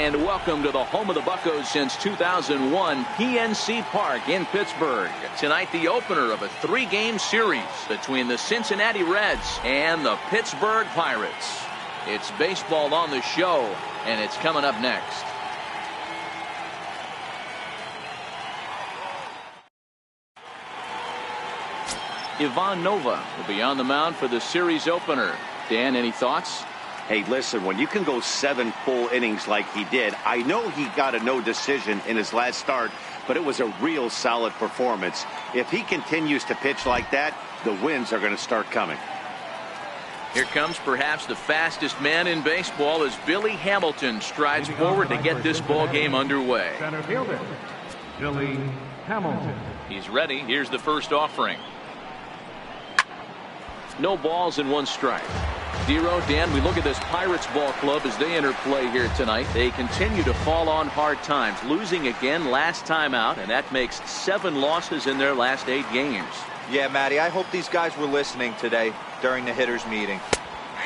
And welcome to the home of the Buccos since 2001, PNC Park in Pittsburgh. Tonight, the opener of a 3-game series between the Cincinnati Reds and the Pittsburgh Pirates. It's baseball on the show, and it's coming up next. Ivan Nova will be on the mound for the series opener. Dan, any thoughts? Hey, listen, when you can go 7 full innings like he did, I know he got a no decision in his last start, but it was a real solid performance. If he continues to pitch like that, the wins are going to start coming. Here comes perhaps the fastest man in baseball as Billy Hamilton strides forward to get this ball game underway. Center fielder, Billy Hamilton. He's ready. Here's the first offering. No balls and 1 strike. Zero. Dan, we look at this Pirates ball club as they enter play here tonight. They continue to fall on hard times, losing again last time out, and that makes 7 losses in their last 8 games. Yeah, Matty, I hope these guys were listening today during the hitters meeting,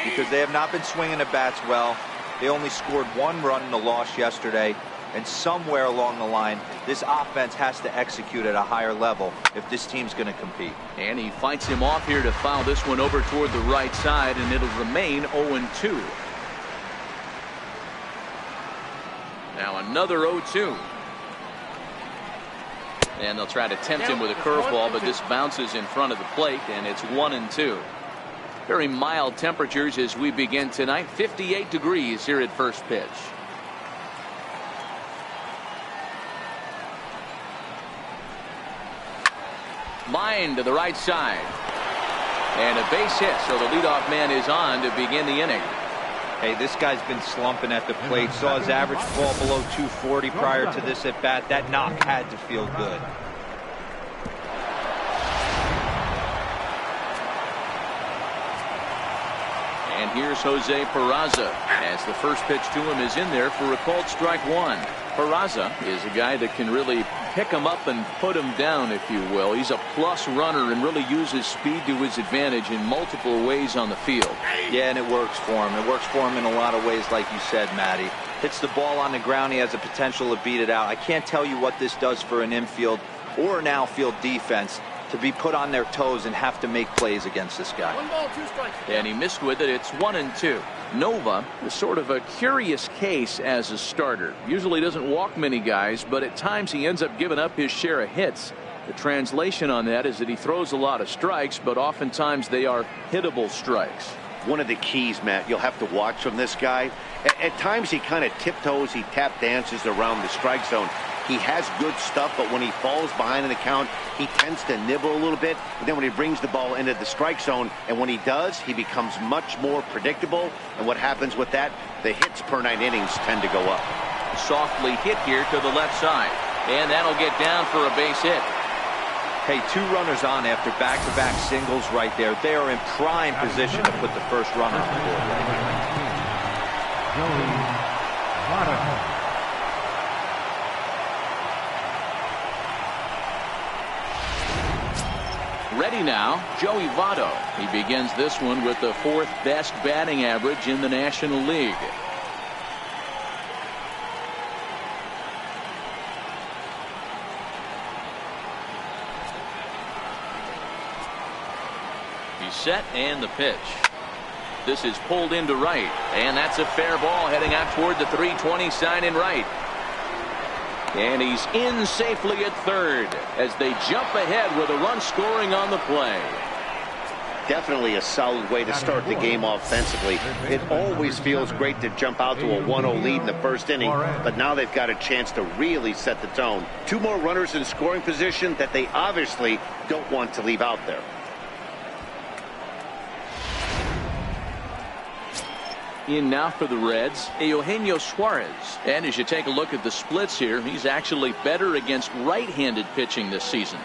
because they have not been swinging the bats well. They only scored 1 run in the loss yesterday, and somewhere along the line, this offense has to execute at a higher level if this team's going to compete. And he fights him off here to foul this one over toward the right side, and it'll remain 0-2. Now another 0-2. And they'll try to tempt him with a curveball, but this bounces in front of the plate, and it's 1-2. Very mild temperatures as we begin tonight. 58 degrees here at first pitch. Line to the right side. And a base hit, so the leadoff man is on to begin the inning. Hey, this guy's been slumping at the plate. Saw his average fall below 240 prior to this at bat. That knock had to feel good. And here's Jose Peraza as the first pitch to him is in there for a called strike 1. Peraza is a guy that can really pick him up and put him down, if you will. He's a plus runner and really uses speed to his advantage in multiple ways on the field. Yeah, and it works for him. It works for him in a lot of ways, like you said, Matty. Hits the ball on the ground. He has the potential to beat it out. I can't tell you what this does for an infield or an outfield defense to be put on their toes and have to make plays against this guy. 1 ball, 2 strikes. And he missed with it. It's 1-2. Nova is sort of a curious case as a starter. Usually doesn't walk many guys, but at times he ends up giving up his share of hits. The translation on that is that he throws a lot of strikes, but oftentimes they are hittable strikes. One of the keys, Matt, you'll have to watch from this guy. At times he kind of tiptoes, he tap dances around the strike zone. He has good stuff, but when he falls behind in the count, he tends to nibble a little bit. And then when he brings the ball into the strike zone, and when he does, he becomes much more predictable. And what happens with that? The hits per 9 innings tend to go up. Softly hit here to the left side. And that'll get down for a base hit. Hey, 2 runners on after back-to-back singles right there. They are in prime position to put the first runner on the board right here. Ready now, Joey Votto. He begins this one with the 4th best batting average in the National League. He's set and the pitch. This is pulled into right, and that's a fair ball heading out toward the 320 sign in right. And he's in safely at third as they jump ahead with a run scoring on the play. Definitely a solid way to start the game offensively. It always feels great to jump out to a 1-0 lead in the first inning, but now they've got a chance to really set the tone. 2 more runners in scoring position that they obviously don't want to leave out there. In now for the Reds, Eugenio Suarez. And as you take a look at the splits here, he's actually better against right-handed pitching this season.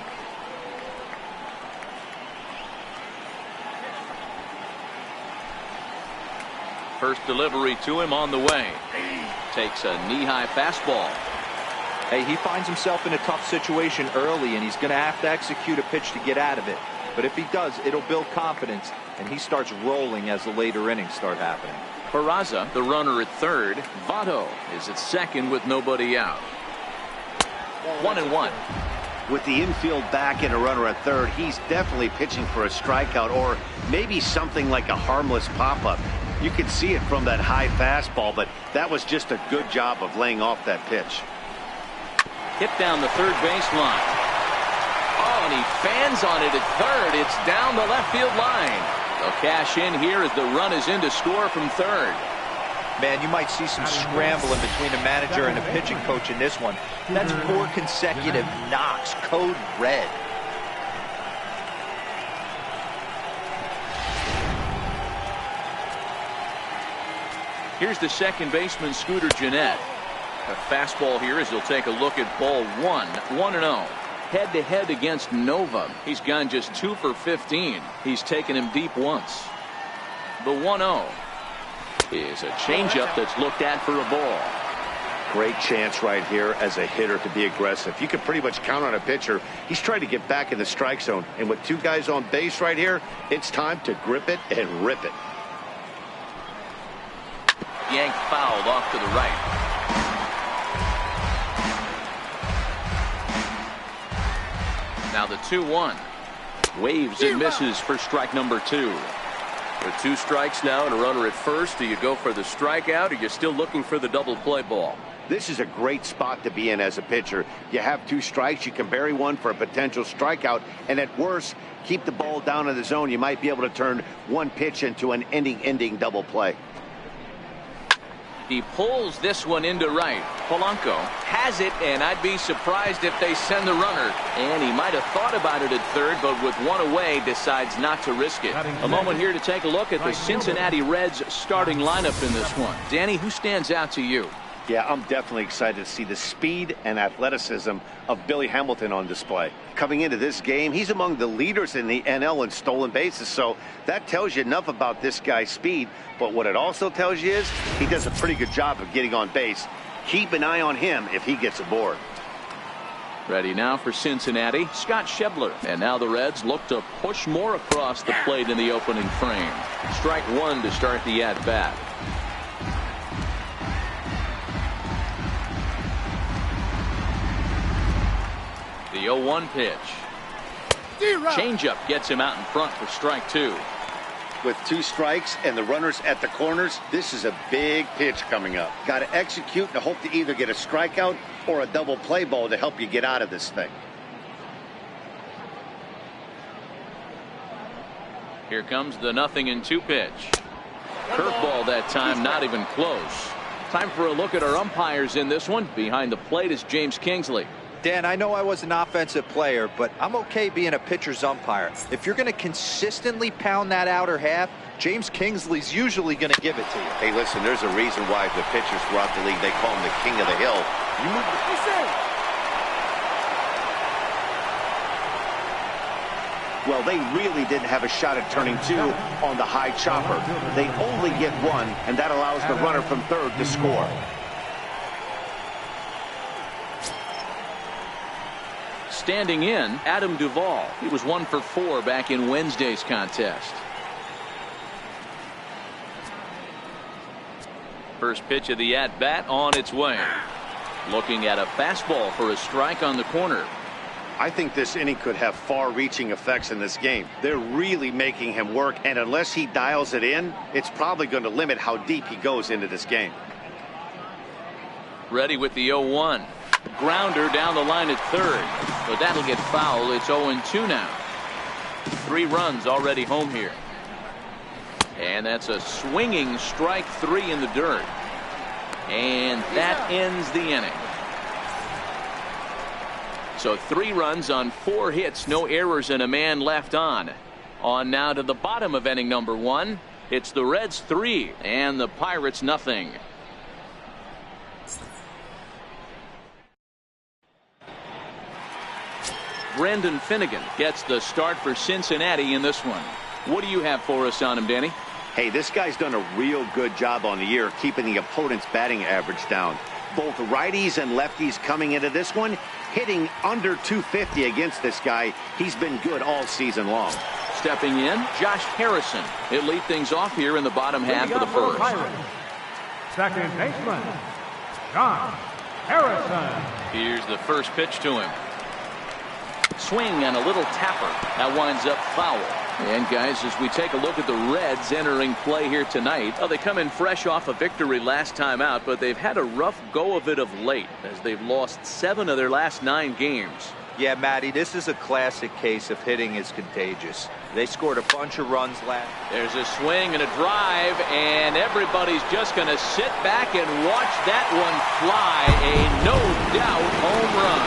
First delivery to him on the way. Takes a knee-high fastball. Hey, he finds himself in a tough situation early, and he's going to have to execute a pitch to get out of it. But if he does, it'll build confidence, and he starts rolling as the later innings start happening. Peraza, the runner at third. Votto is at second with nobody out. 1-1. With the infield back and a runner at third, he's definitely pitching for a strikeout or maybe something like a harmless pop-up. You could see it from that high fastball, but that was just a good job of laying off that pitch. Hit down the third baseline. Oh, and he fans on it at third. It's down the left field line. They'll cash in here as the run is in to score from third. Man, you might see some scrambling between a manager and a pitching coach in this one. That's 4 consecutive knocks, code red. Here's the second baseman, Scooter Gennett. A fastball here as he'll take a look at ball 1. 1-0. Head-to-head against Nova. He's gone just 2 for 15. He's taken him deep once. The 1-0 is a changeup that's looked at for a ball. Great chance right here as a hitter to be aggressive. You can pretty much count on a pitcher. He's trying to get back in the strike zone. And with 2 guys on base right here, it's time to grip it and rip it. Yanked fouled off to the right. Now the 2-1. Waves and misses for strike number 2. With 2 strikes now and a runner at first, do you go for the strikeout or are you still looking for the double play ball? This is a great spot to be in as a pitcher. You have 2 strikes, you can bury one for a potential strikeout, and at worst, keep the ball down in the zone. You might be able to turn one pitch into an ending double play. He pulls this one into right. Polanco has it, and I'd be surprised if they send the runner. And he might have thought about it at third, but with 1 away, decides not to risk it. A moment here to take a look at the Cincinnati Reds starting lineup in this one. Danny, who stands out to you? Yeah, I'm definitely excited to see the speed and athleticism of Billy Hamilton on display. Coming into this game, he's among the leaders in the NL in stolen bases, so that tells you enough about this guy's speed. But what it also tells you is he does a pretty good job of getting on base. Keep an eye on him if he gets aboard. Ready now for Cincinnati, Scott Schebler. And now the Reds look to push more across the plate in the opening frame. Strike 1 to start the at-bat. The 0-1 pitch. Changeup gets him out in front for strike 2. With 2 strikes and the runners at the corners, this is a big pitch coming up. Got to execute and hope to either get a strikeout or a double play ball to help you get out of this thing. Here comes the 0-2 pitch. Curveball that time, not even close. Time for a look at our umpires in this one. Behind the plate is James Kingsley. Dan, I know I was an offensive player, but I'm okay being a pitcher's umpire. If you're going to consistently pound that outer half, James Kingsley's usually going to give it to you. Hey, listen, there's a reason why the pitchers throughout the league, they call him the king of the hill. You move Well, they really didn't have a shot at turning 2 on the high chopper. They only get 1, and that allows the runner from third to score. Standing in, Adam Duvall. He was 1 for 4 back in Wednesday's contest. First pitch of the at-bat on its way. Looking at a fastball for a strike on the corner. I think this inning could have far-reaching effects in this game. They're really making him work, and unless he dials it in, it's probably going to limit how deep he goes into this game. Ready with the 0-1. Grounder down the line at third, but that'll get foul. It's 0-2 now. 3 runs already home here. And that's a swinging strike 3 in the dirt. And that ends the inning. So 3 runs on 4 hits, no errors, and a man left on. On now to the bottom of inning number 1. It's the Reds 3 and the Pirates nothing. Brendan Finnegan gets the start for Cincinnati in this one. What do you have for us on him, Danny? Hey, this guy's done a real good job on the year keeping the opponent's batting average down. Both righties and lefties coming into this one, hitting under 250 against this guy. He's been good all season long. Stepping in, Josh Harrison. He'll lead things off here in the bottom half of the first. Second baseman, Josh Harrison. Here's the first pitch to him. Swing and a little tapper. That winds up foul. And guys, as we take a look at the Reds entering play here tonight, they come in fresh off a victory last time out, but they've had a rough go of it of late as they've lost 7 of their last 9 games. Yeah, Matty, this is a classic case of hitting is contagious. They scored a bunch of runs last. There's a swing and a drive, and everybody's just going to sit back and watch that one fly. A no-doubt home run.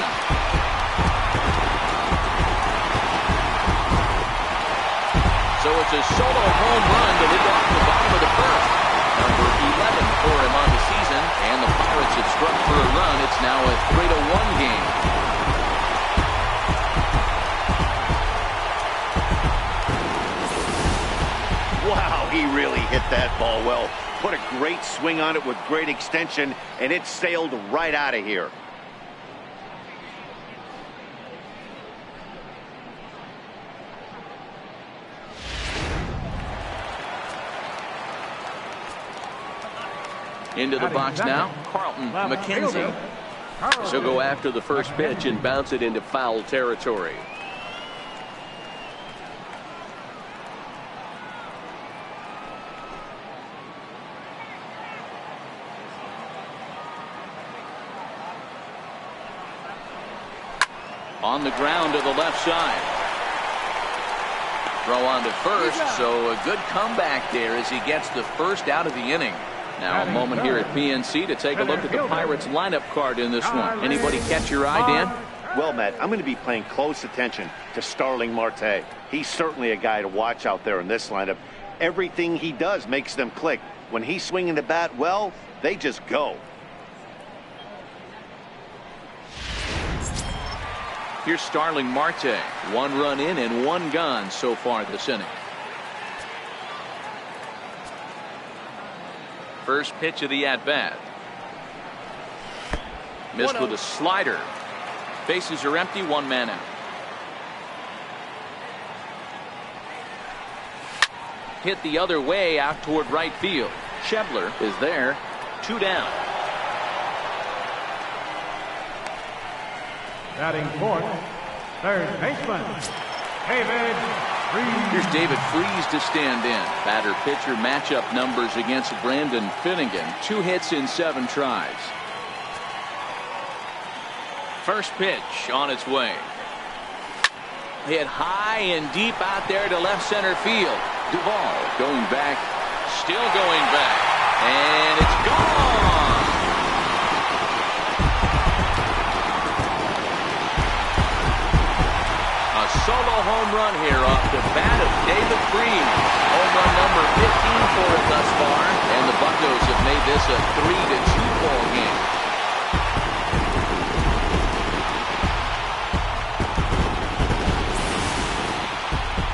So it's a solo home run to lead off the bottom of the first. Number 11 for him on the season, and the Pirates have struck for a run. It's now a 3-1 game. Wow, he really hit that ball well. Put a great swing on it with great extension, and it sailed right out of here. Into the box now, Carlton McKenzie. She'll go after the first pitch and bounce it into foul territory. On the ground to the left side. Throw on to first, so a good comeback there as he gets the first out of the inning. Now a moment here at PNC to take a look at the Pirates lineup card in this one. Anybody catch your eye, Dan? Well, Matt, I'm going to be paying close attention to Starling Marte. He's certainly a guy to watch out there in this lineup. Everything he does makes them click. When he's swinging the bat well, they just go. Here's Starling Marte. 1 run in and 1 gone so far this inning. First pitch of the at-bat. Missed with a slider. Bases are empty, 1 man out. Hit the other way out toward right field. Shebler is there. 2 down. Batting fourth, third baseman, David Freese. Here's David Freese to stand in. Batter-pitcher matchup numbers against Brandon Finnegan. 2 hits in 7 tries. First pitch on its way. Hit high and deep out there to left center field. Duvall going back, still going back, and it's gone. Solo home run here off the bat of David Freese. Home run number 15 for it thus far, and the Buccos have made this a 3-2 ball game.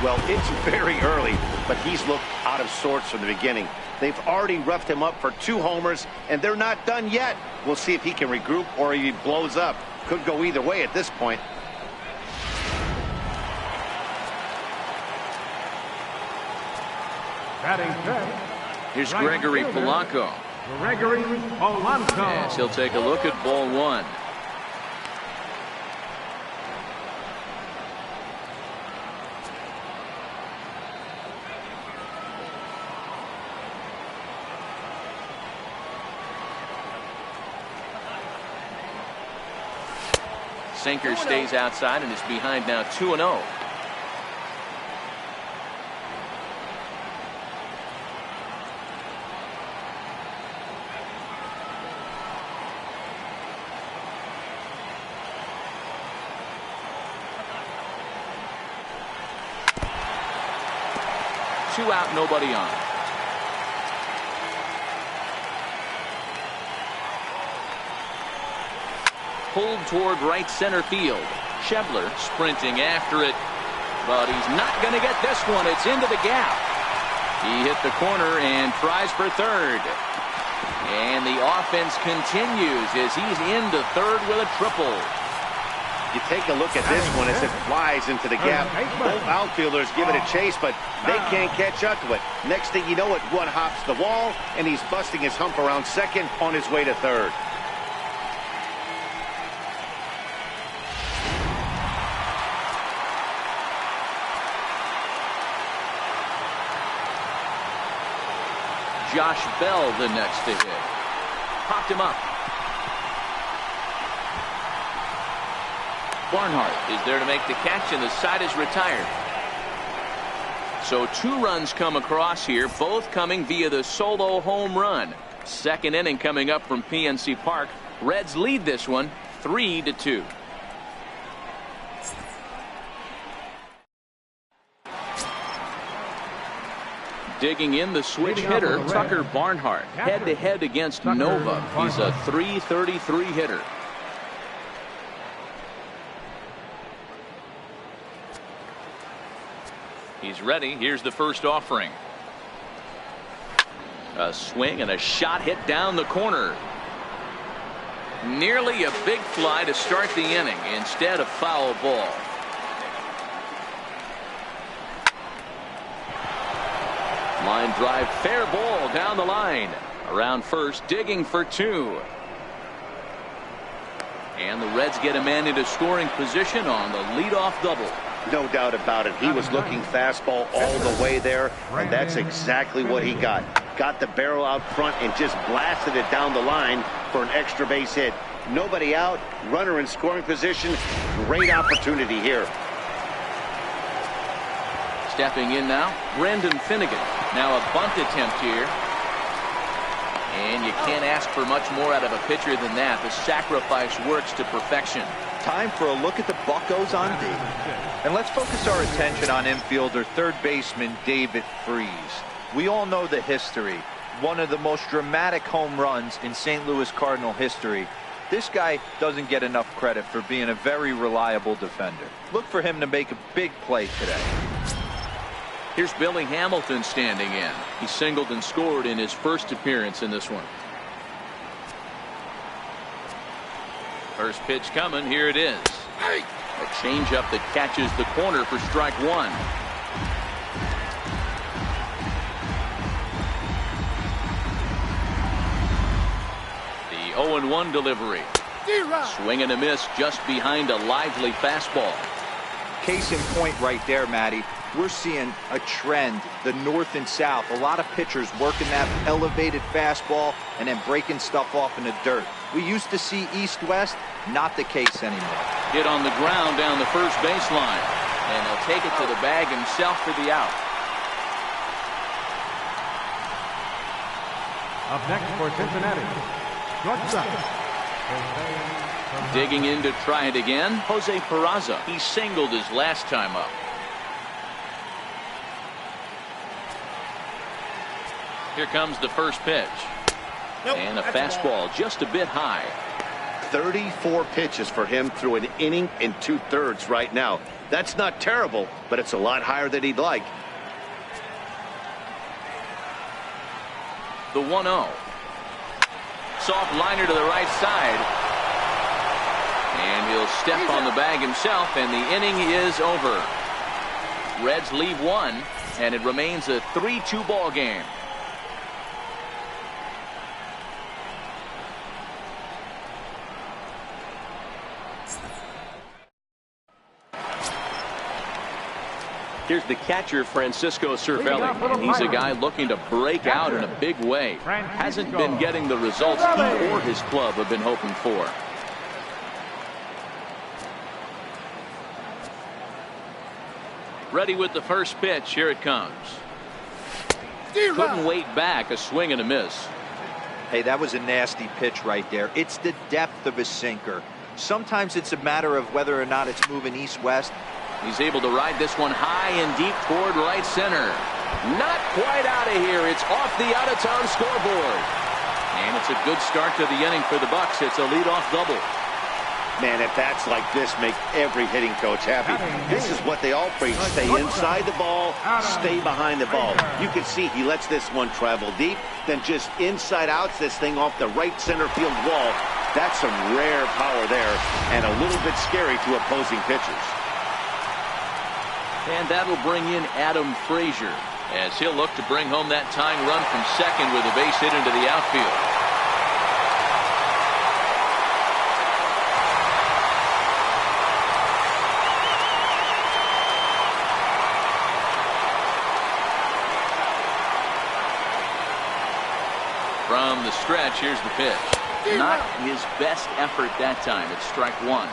Well, it's very early, but he's looked out of sorts from the beginning. They've already roughed him up for 2 homers, and they're not done yet. We'll see if he can regroup or if he blows up. Could go either way at this point. Batting fifth. Here's Gregory Polanco. Gregory Polanco. Yes, he'll take a look at ball 1. Sinker stays outside and is behind now 2-0. Two out, nobody on. Pulled toward right center field. Shebler sprinting after it, but he's not going to get this one. It's into the gap. He hit the corner and tries for third. And the offense continues as he's into third with a triple. You take a look at this one as it flies into the gap. Both outfielders give it a chase, but they can't catch up to it. Next thing you know, it one hops the wall, and he's busting his hump around second on his way to third. Josh Bell the next to hit. Popped him up. Barnhart is there to make the catch, and the side is retired. So 2 runs come across here, both coming via the solo home run. Second inning coming up from PNC Park. Reds lead this one 3-2. Digging in, the switch hitter, Tucker Barnhart, head-to-head against Nova. He's a .333 hitter. He's ready. Here's the first offering. A swing and a shot hit down the corner. Nearly a big fly to start the inning. Instead, a foul ball. Line drive, fair ball down the line. Around first, digging for 2. And the Reds get a man into scoring position on the leadoff double. No doubt about it. He was looking fastball all the way there, and that's exactly what he got. Got the barrel out front and just blasted it down the line for an extra base hit. Nobody out, runner in scoring position. Great opportunity here. Stepping in now, Brendan Finnegan. Now a bunt attempt here. And you can't ask for much more out of a pitcher than that. The sacrifice works to perfection. Time for a look at the Buccos on D. And let's focus our attention on infielder third baseman David Freese. We all know the history. One of the most dramatic home runs in St. Louis Cardinal history. This guy doesn't get enough credit for being a very reliable defender. Look for him to make a big play today. Here's Billy Hamilton standing in. He singled and scored in his first appearance in this one. First pitch coming. Here it is. A changeup that catches the corner for strike 1. The 0-1 delivery. Swing and a miss just behind a lively fastball. Case in point right there, Matty. We're seeing a trend, the north and south. A lot of pitchers working that elevated fastball and then breaking stuff off in the dirt. We used to see east-west, not the case anymore. Hit on the ground down the first baseline. And he'll take it to the bag himself for the out. Up next for Cincinnati, shortstop. Digging in to try it again, Jose Peraza. He singled his last time up. Here comes the first pitch. And a fastball just a bit high. 34 pitches for him through an inning and 2/3 right now. That's not terrible, but it's a lot higher than he'd like. The 1-0. Soft liner to the right side. And he'll step on the bag himself, and the inning is over. Reds leave 1, and it remains a 3-2 ball game. Here's the catcher, Francisco Cervelli, and he's a guy looking to break out in a big way. Hasn't been getting the results he or his club have been hoping for. Ready with the first pitch. Here it comes. Couldn't wait back. A swing and a miss. Hey, that was a nasty pitch right there. It's the depth of his sinker. Sometimes it's a matter of whether or not it's moving east-west. He's able to ride this one high and deep toward right center. Not quite out of here. It's off the out-of-town scoreboard. And it's a good start to the inning for the Bucs. It's a leadoff double. Man, at bats like this make every hitting coach happy. This is what they all preach. Stay inside the ball, stay behind the ball. You can see he lets this one travel deep, then just inside outs this thing off the right center field wall. That's some rare power there and a little bit scary to opposing pitchers. And that'll bring in Adam Frazier as he'll look to bring home that tying run from second with a base hit into the outfield. From the stretch, here's the pitch. Not his best effort that time. It's strike one.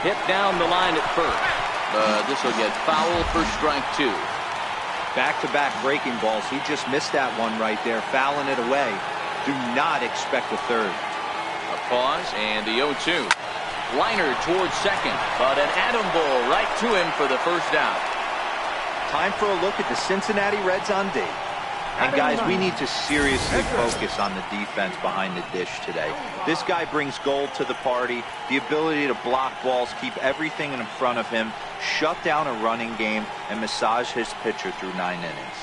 Hit down the line at first. This will get foul for strike two. Back-to-back breaking balls. He just missed that one right there, fouling it away. Do not expect a third. A pause and the 0-2. Liner towards second, but an atom ball right to him for the first out. Time for a look at the Cincinnati Reds on D. And guys, we need to seriously focus on the defense behind the dish today. This guy brings gold to the party, the ability to block balls, keep everything in front of him, shut down a running game, and massage his pitcher through 9 innings.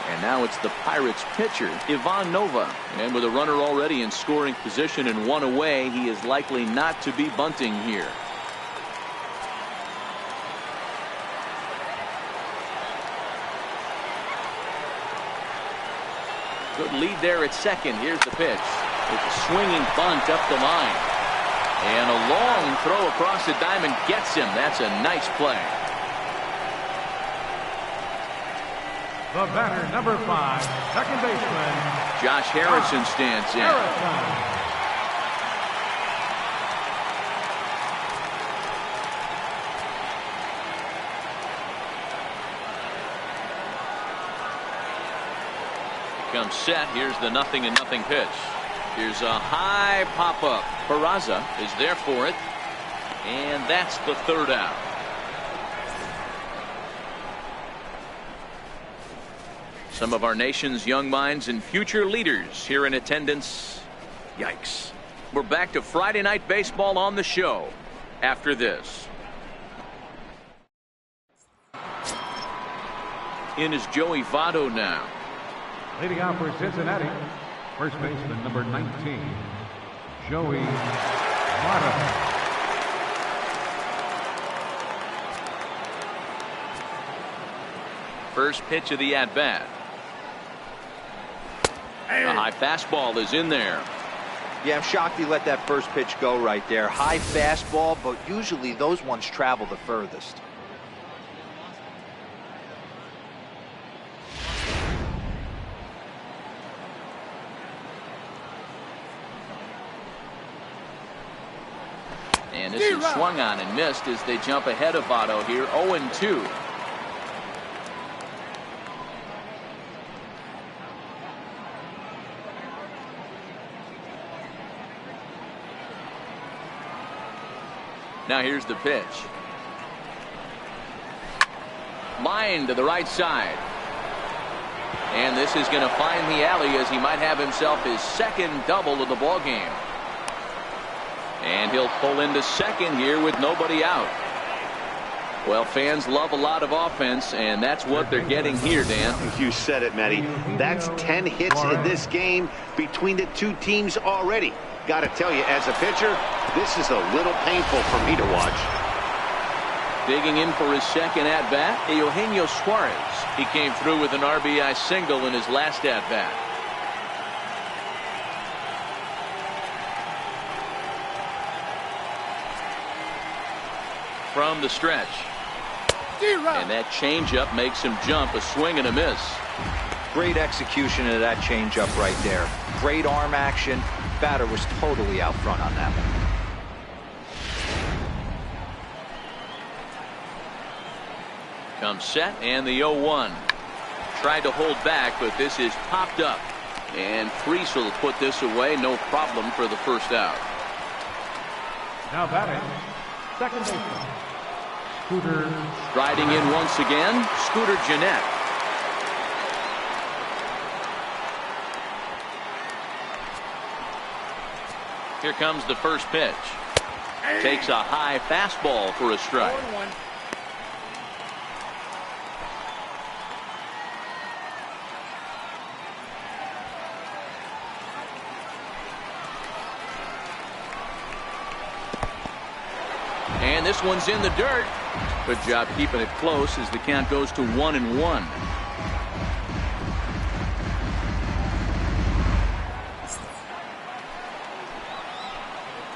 And now it's the Pirates pitcher, Ivan Nova. And with a runner already in scoring position and one away, he is likely not to be bunting here. Good lead there at second. Here's the pitch. It's a swinging bunt up the line. And a long throw across the diamond gets him. That's a nice play. The batter, number 5, second baseman, Josh Harrison stands in. Harrison. Comes set. Here's the 0-0 pitch. Here's a high pop-up. Peraza is there for it. And that's the third out. Some of our nation's young minds and future leaders here in attendance. Yikes. We're back to Friday Night Baseball on the show after this. In is Joey Votto now. Leading out for Cincinnati, first baseman number 19, Joey Votto. First pitch of the at-bat. A high fastball is in there. Yeah, I'm shocked he let that first pitch go right there. High fastball, but usually those ones travel the furthest. And this is swung on and missed as they jump ahead of Votto here. 0-2. Now here's the pitch. Line to the right side. And this is going to find the alley as he might have himself his second double of the ball game. And he'll pull into second here with nobody out. Well, fans love a lot of offense, and that's what they're getting here, Dan. You said it, Matty. That's 10 hits in this game between the two teams already. Got to tell you, as a pitcher, this is a little painful for me to watch. Digging in for his second at-bat, Eugenio Suarez. He came through with an RBI single in his last at-bat. From the stretch. And that changeup makes him jump. A swing and a miss. Great execution of that changeup right there. Great arm action. Batter was totally out front on that one. Comes set and the 0-1. Tried to hold back, but this is popped up. And Freese will put this away. No problem for the first out. Now batting, second baseman, Scooter. Striding in once again, Scooter Gennett. Here comes the first pitch. Takes a high fastball for a strike. And this one's in the dirt. Good job keeping it close as the count goes to 1-1.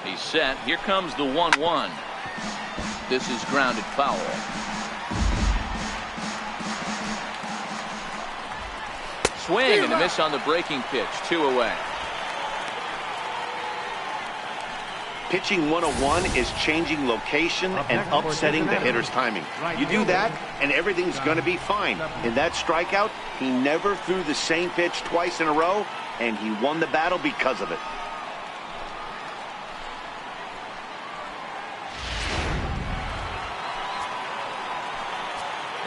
He's set. Here comes the 1-1. This is grounded foul. Swing and a miss on the breaking pitch. 2 away. Pitching 101 is changing location and upsetting the hitter's timing. You do that, and everything's going to be fine. In that strikeout, he never threw the same pitch twice in a row, and he won the battle because of it.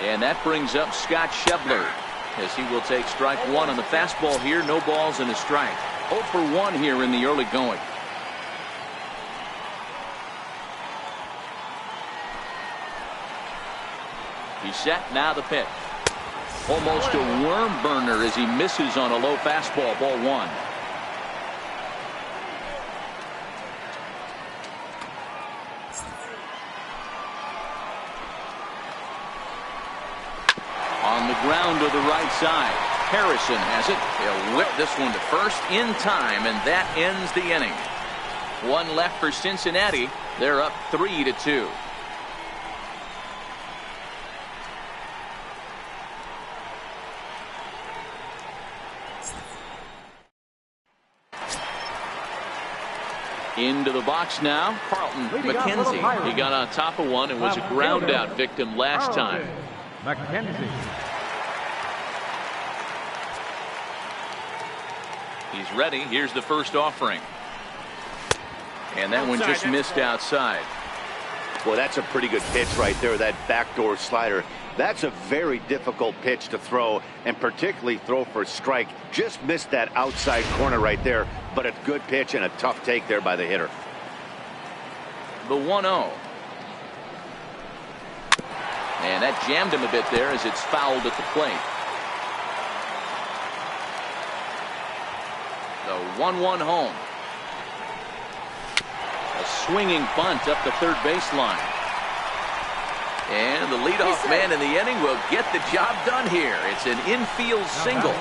And that brings up Scott Schebler, as he will take strike 1 on the fastball here. No balls and a strike. 0 for 1 here in the early going. He's set. Now the pitch. Almost a worm burner as he misses on a low fastball. Ball 1. On the ground to the right side. Harrison has it. He'll whip this one to first in time, and that ends the inning. 1 left for Cincinnati. They're up 3-2. Into the box now, Carlton McKenzie. He got on top of one and was a ground out victim last time. McKenzie. He's ready. Here's the first offering. And that one just missed outside. Well, that's a pretty good pitch right there, that backdoor slider. That's a very difficult pitch to throw, and particularly throw for a strike. Just missed that outside corner right there, but a good pitch and a tough take there by the hitter. The 1-0. And that jammed him a bit there as it's fouled at the plate. The 1-1 home. A swinging bunt up the third baseline. And the leadoff man in the inning will get the job done here. It's an infield single.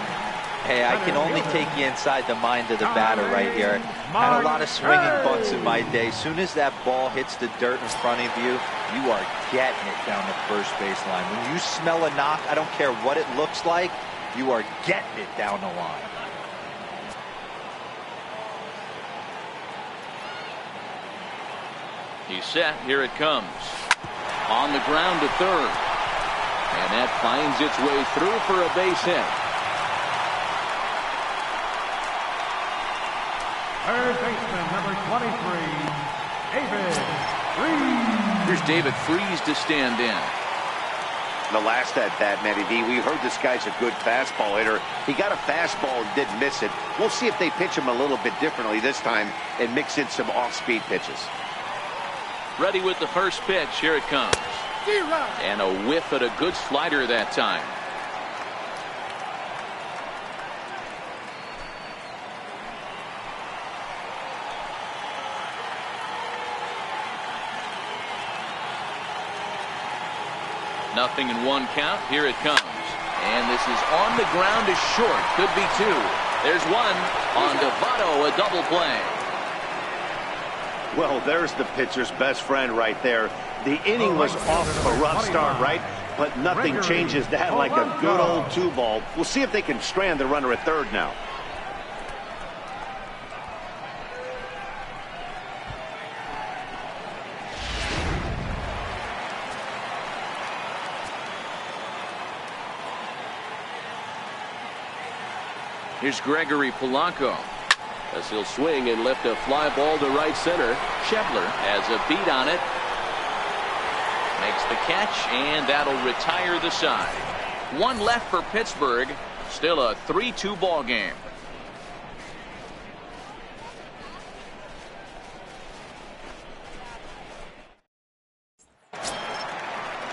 Hey, I can only take you inside the mind of the batter right here. Had a lot of swinging bunts in my day. Soon as that ball hits the dirt in front of you, you are getting it down the first baseline. When you smell a knock, I don't care what it looks like, you are getting it down the line. He's set. Here it comes. On the ground to third. And that finds its way through for a base hit. Third baseman, number 23, David Freese. Here's David Freese to stand in. The last at bat, Matty V, we heard this guy's a good fastball hitter. He got a fastball and didn't miss it. We'll see if they pitch him a little bit differently this time and mix in some off-speed pitches. Ready with the first pitch. Here it comes. And a whiff at a good slider that time. Nothing in 1 count. Here it comes. And this is on the ground to short. Could be 2. There's 1 on Devato, a double play. Well, there's the pitcher's best friend right there. The inning was off to a rough start, right? But nothing changes that like a good old 2-ball. We'll see if they can strand the runner at third now. Here's Gregory Polanco. As he'll swing and lift a fly ball to right center. Schebler has a beat on it. Makes the catch, and that'll retire the side. 1 left for Pittsburgh. Still a 3-2 ball game.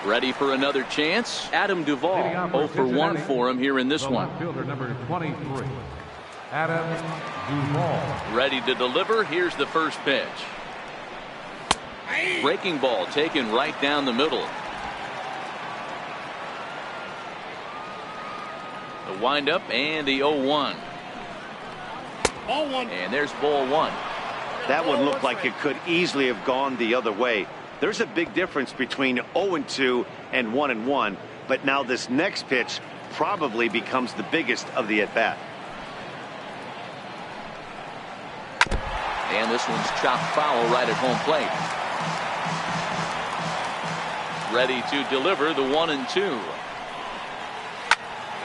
Ready for another chance? Adam Duvall, 0 for 1 for him here in this one. Fielder number 23, Adam Duvall. Ready to deliver. Here's the first pitch. Breaking ball taken right down the middle. The windup and the 0-1. And there's ball 1. That one looked like it could easily have gone the other way. There's a big difference between 0-2 and 1-1, but now this next pitch probably becomes the biggest of the at-bat. And this one's chopped foul right at home plate. Ready to deliver the 1-2.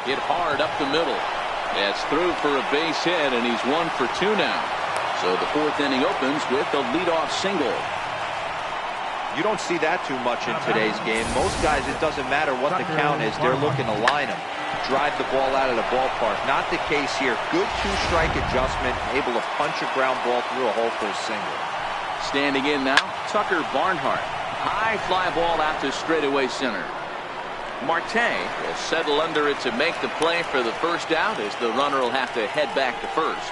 Hit hard up the middle. That's through for a base hit, and he's 1 for 2 now. So the 4th inning opens with a leadoff single. You don't see that too much in today's game. Most guys, it doesn't matter what the count is. They're looking to line them, drive the ball out of the ballpark. Not the case here. Good 2-strike adjustment, able to punch a ground ball through a hole for a single. Standing in now, Tucker Barnhart. High fly ball out to straightaway center. Marte will settle under it to make the play for the first out, as the runner will have to head back to first.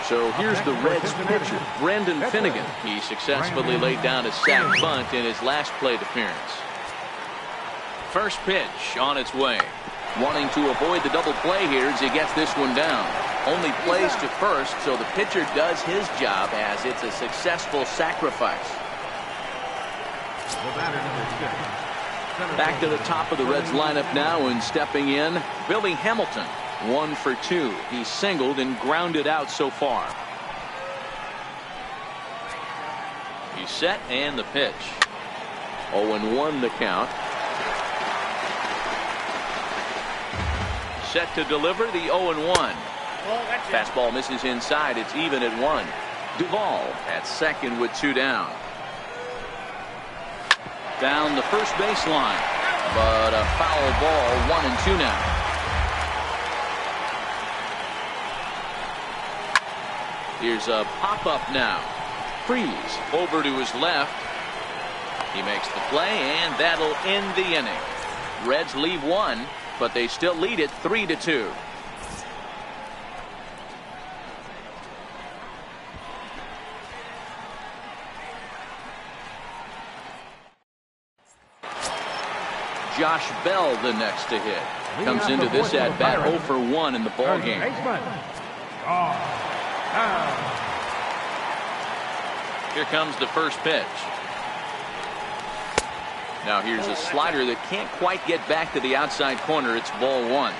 So here's the Reds pitcher, Brendan Finnegan. He successfully laid down a sac bunt in his last plate appearance. First pitch on its way. Wanting to avoid the double play here as he gets this one down. Only plays to first, so the pitcher does his job as it's a successful sacrifice. Back to the top of the Reds lineup now, and stepping in, Billy Hamilton. 1 for 2. He's singled and grounded out so far. He's set, and the pitch. 0-1 the count. Set to deliver the 0-1. Fastball misses inside. It's even at 1. Duvall at second with 2 down. Down the first baseline, but a foul ball. 1-2 now. Here's a pop-up now. Freeze over to his left. He makes the play, and that'll end the inning. Reds leave 1, but they still lead it 3-2. Josh Bell the next to hit. Comes into this at bat 0 for 1 in the ball game. Here comes the first pitch. Now here's a slider that can't quite get back to the outside corner. It's ball 1.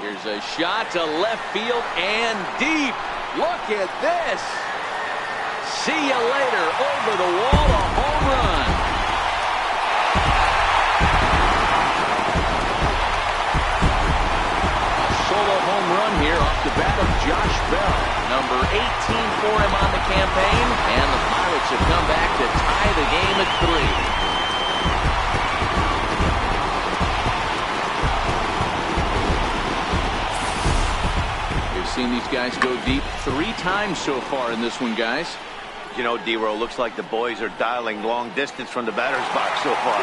Here's a shot to left field and deep. Look at this. See you later. Over the wall, a home run. A solo home run here off the bat of Josh Bell. Number 18 for him on the campaign, and the Pirates have come back to tie the game at 3. We've seen these guys go deep 3 times so far in this one, guys. You know, D-Row, looks like the boys are dialing long distance from the batter's box so far.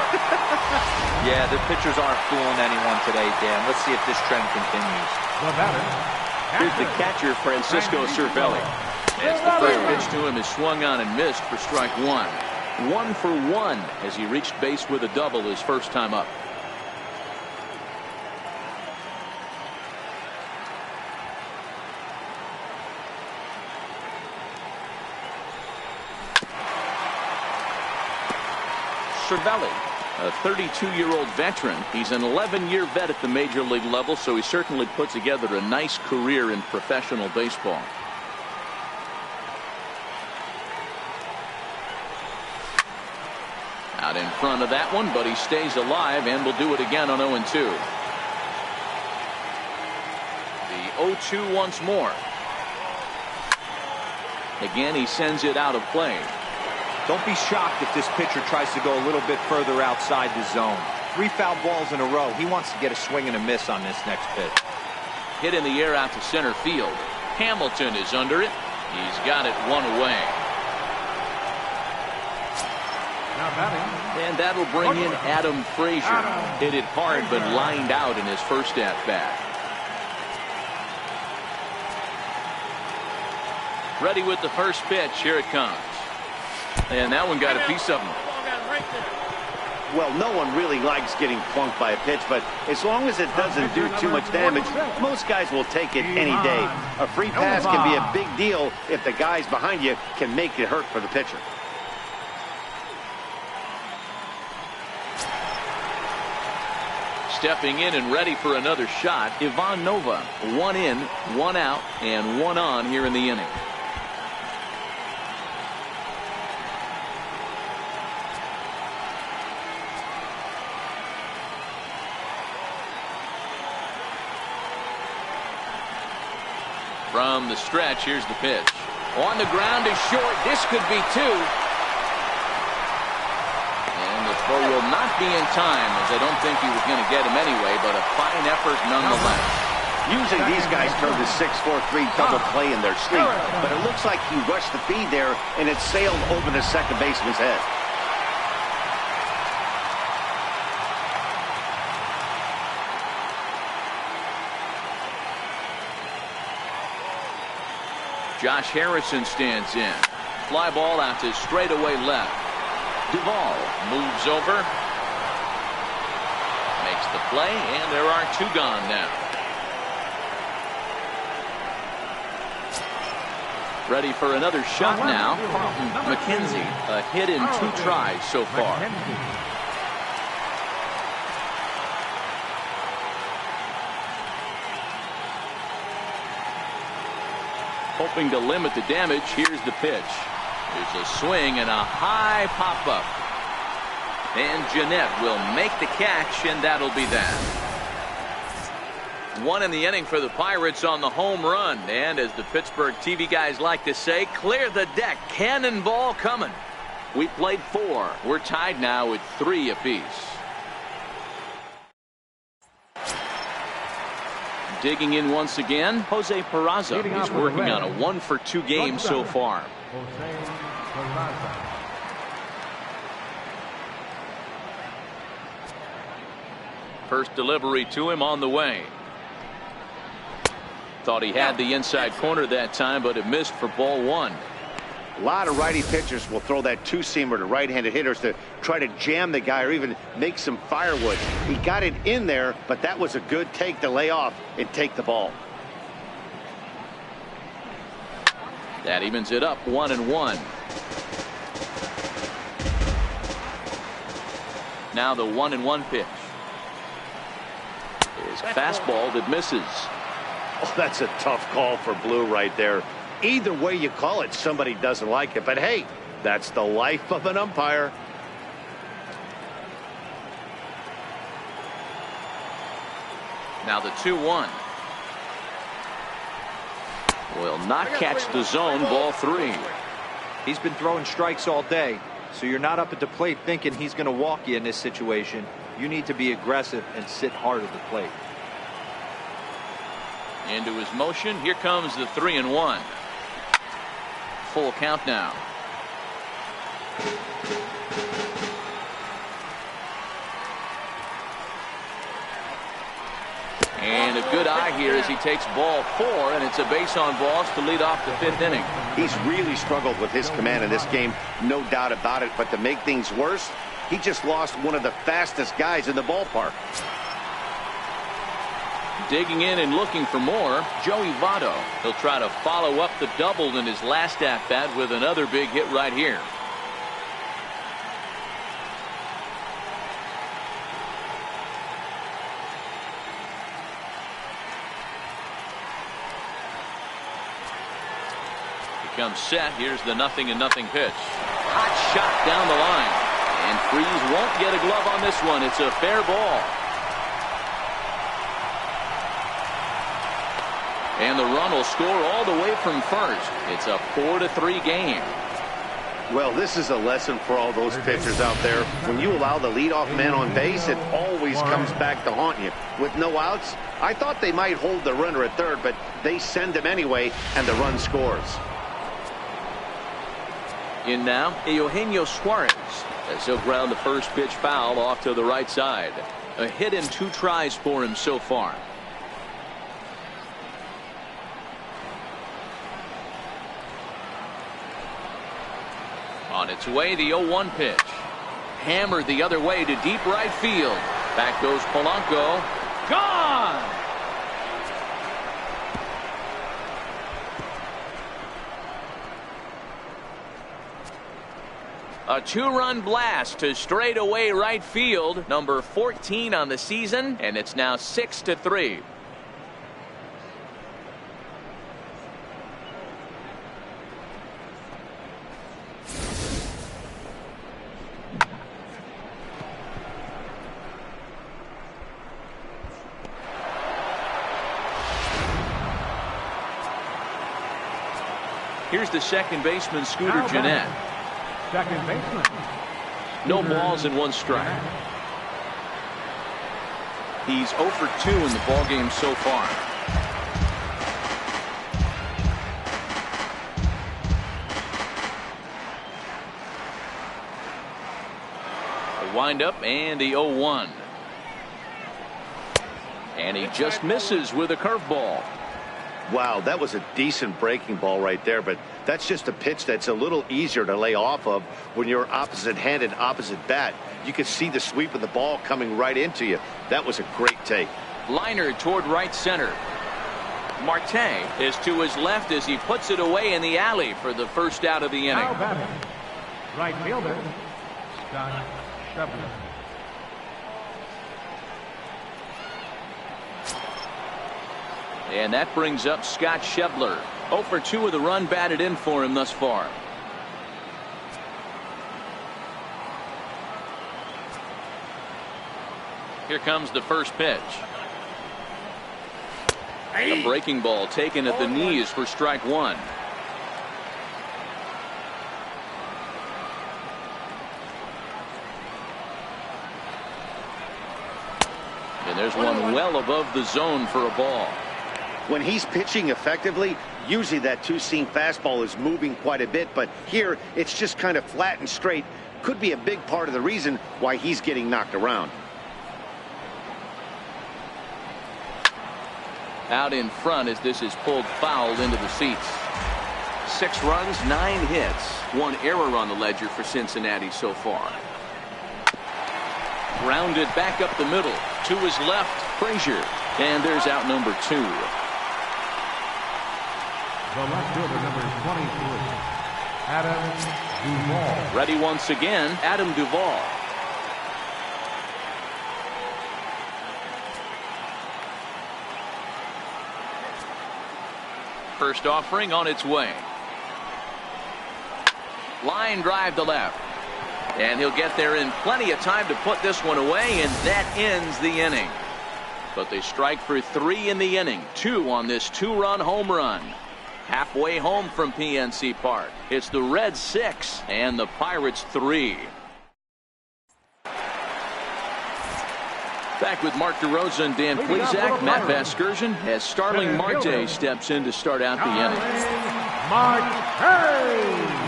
Yeah, the pitchers aren't fooling anyone today, Dan. Let's see if this trend continues. The batter. Here's the catcher, Francisco Cervelli. As the first pitch to him is swung on and missed for strike 1. 1 for 1 as he reached base with a double his first time up. Cervelli, a 32-year-old veteran. He's an 11-year vet at the major league level, so he certainly put together a nice career in professional baseball. Out in front of that one, but he stays alive and will do it again on 0-2. The 0-2 once more. Again, he sends it out of play. Don't be shocked if this pitcher tries to go a little bit further outside the zone. 3 foul balls in a row. He wants to get a swing and a miss on this next pitch. Hit in the air out to center field. Hamilton is under it. He's got it 1 away. Now batting. And that'll bring in Adam Frazier. Hit it hard but lined out in his first at bat. Ready with the first pitch. Here it comes. And that one got a piece of him. Well, no one really likes getting plunked by a pitch, but as long as it doesn't do too much damage, most guys will take it any day. A free pass can be a big deal if the guys behind you can make it hurt for the pitcher. Stepping in and ready for another shot, Ivan Nova. 1 in, 1 out, and 1 on here in the inning. From the stretch, here's the pitch. On the ground is short. This could be 2. And the throw will not be in time, as I don't think he was going to get him anyway, but a fine effort nonetheless. Usually these guys turn the 6-4-3 double play in their sleep, but it looks like he rushed the feed there, and it sailed over the second baseman's head. Josh Harrison stands in. Fly ball out to straightaway left. Duvall moves over. Makes the play, and there are 2 gone now. Ready for another shot now. McKenzie, a hit in 2 tries so far. Hoping to limit the damage. Here's the pitch. There's a swing and a high pop-up. And Jeanette will make the catch, and that'll be that. 1 in the inning for the Pirates on the home run. And as the Pittsburgh TV guys like to say, clear the deck. Cannonball coming. We played 4. We're tied now with 3 apiece. Digging in once again, Jose Peraza. He's working on a 1-for-2 game so far. First delivery to him on the way. Thought he had the inside corner that time, but it missed for ball 1. A lot of righty pitchers will throw that 2-seamer to right-handed hitters to try to jam the guy or even make some firewood. He got it in there, but that was a good take to lay off and take the ball. That evens it up 1-1. Now the 1-1 pitch. His fastball that misses. Oh, that's a tough call for Blue right there. Either way you call it, somebody doesn't like it. But hey, that's the life of an umpire. Now the 2-1. Will not catch the zone. Ball 3. He's been throwing strikes all day, so you're not up at the plate thinking he's going to walk you in this situation. You need to be aggressive and sit hard at the plate. Into his motion. Here comes the 3-1. Full count now. And a good eye here as he takes ball 4, and it's a base on balls to lead off the 5th inning. He's really struggled with his command in this game, no doubt about it. But to make things worse, he just lost one of the fastest guys in the ballpark. Digging in and looking for more, Joey Votto. He'll try to follow up the double in his last at-bat with another big hit right here. He comes set. Here's the 0-0 pitch. Hot shot down the line. And Freese won't get a glove on this one. It's a fair ball. And the run will score all the way from first. It's a 4-3 game. Well, this is a lesson for all those pitchers out there. When you allow the leadoff man on base, it always comes back to haunt you. With no outs, I thought they might hold the runner at third, but they send him anyway, and the run scores. In now, Eugenio Suarez, as he'll ground the first pitch foul off to the right side. A hit in 2 tries for him so far. On its way, the 0-1 pitch. Hammered the other way to deep right field. Back goes Polanco. Gone! A 2-run blast to straightaway right field. Number 14 on the season, and it's now 6-3. Here's the second baseman, Scooter Gennett. Second baseman. No balls and 1 strike. He's 0 for 2 in the ballgame so far. The windup and the 0-1. And he just misses with a curveball. Wow, that was a decent breaking ball right there, but that's just a pitch that's a little easier to lay off of when you're opposite-handed, opposite bat. You can see the sweep of the ball coming right into you. That was a great take. Liner toward right center. Marte is to his left as he puts it away in the alley for the first out of the inning. Now batting, right fielder, Scott Shepard. And that brings up Scott Schebler. 0 for 2 with a run batted in for him thus far. Here comes the first pitch. A breaking ball taken at the knees for strike 1. And there's one well above the zone for a ball. When he's pitching effectively, usually that 2-seam fastball is moving quite a bit, but here it's just kind of flat and straight. Could be a big part of the reason why he's getting knocked around. Out in front as this is pulled foul into the seats. 6 runs, 9 hits. 1 error on the ledger for Cincinnati so far. Grounded back up the middle. To his left, Frazier. And there's out number 2. The left fielder, number 23, Adam Duvall. Ready once again, Adam Duvall. First offering on its way. Line drive to left. And he'll get there in plenty of time to put this one away, and that ends the inning. But they strike for 3 in the inning. 2 on this 2-run home run. Halfway home from PNC Park. It's the Reds 6 and the Pirates 3. Back with Mark DeRosa and Dan Plesac. Matt Vasgersian as Starling Marte steps in to start out the inning. Marte!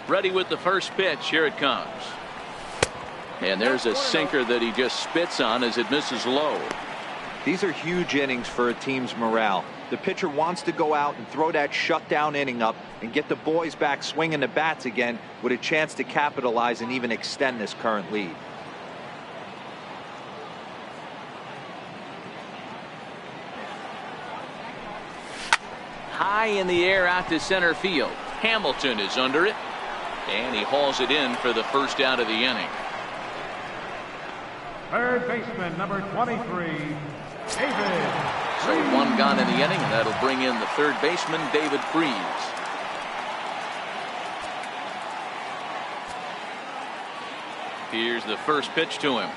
Ready with the first pitch. Here it comes. And there's a sinker that he just spits on as it misses low. These are huge innings for a team's morale. The pitcher wants to go out and throw that shutdown inning up and get the boys back swinging the bats again with a chance to capitalize and even extend this current lead. High in the air out to center field. Hamilton is under it. And he hauls it in for the first out of the inning. Third baseman, number 23, David. So 1 gone in the inning, and that'll bring in the third baseman, David Freese. Here's the first pitch to him.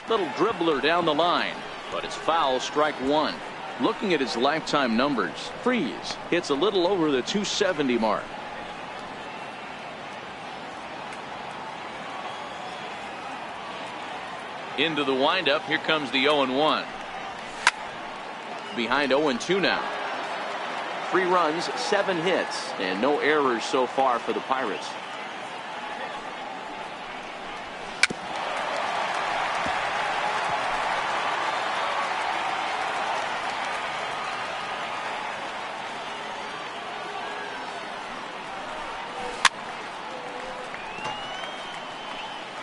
Little dribbler down the line, but it's foul, strike one. Looking at his lifetime numbers, Freese hits a little over the 270 mark. Into the windup, here comes the 0-1. Behind 0-2 now. 3 runs, 7 hits, and no errors so far for the Pirates.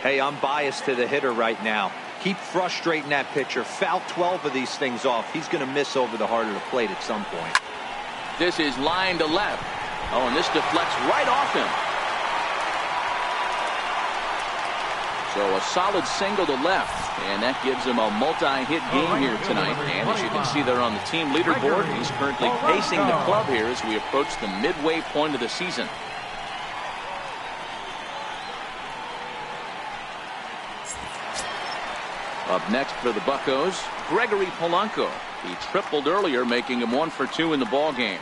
Hey, I'm biased to the hitter right now. Keep frustrating that pitcher. Foul 12 of these things off. He's going to miss over the heart of the plate at some point. This is line to left. Oh, and this deflects right off him. So a solid single to left, and that gives him a multi-hit game here tonight. And as you can see there on the team leaderboard, he's currently pacing the club here as we approach the midway point of the season. Up next for the Buccos, Gregory Polanco. He tripled earlier, making him 1 for 2 in the ball game.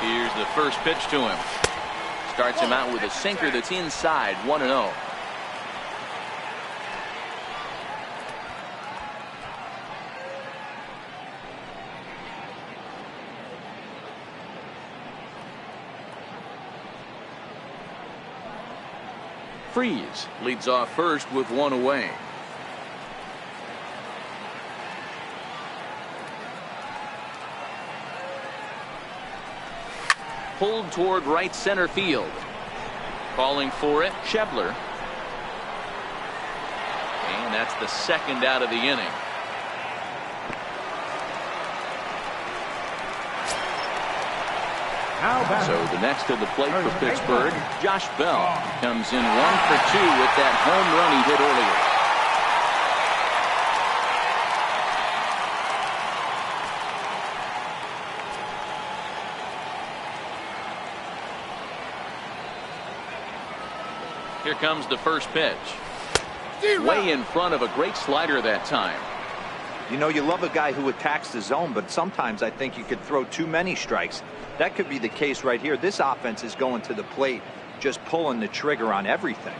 Here's the first pitch to him. Starts him out with a sinker that's inside, 1-0. Freese leads off first with 1 away. Pulled toward right center field. Calling for it, Shebler. And that's the second out of the inning. So the next to the plate for Pittsburgh, Josh Bell comes in 1 for 2 with that home run he hit earlier. Here comes the first pitch. Way in front of a great slider that time. You know, you love a guy who attacks the zone, but sometimes I think you could throw too many strikes. That could be the case right here. This offense is going to the plate, just pulling the trigger on everything.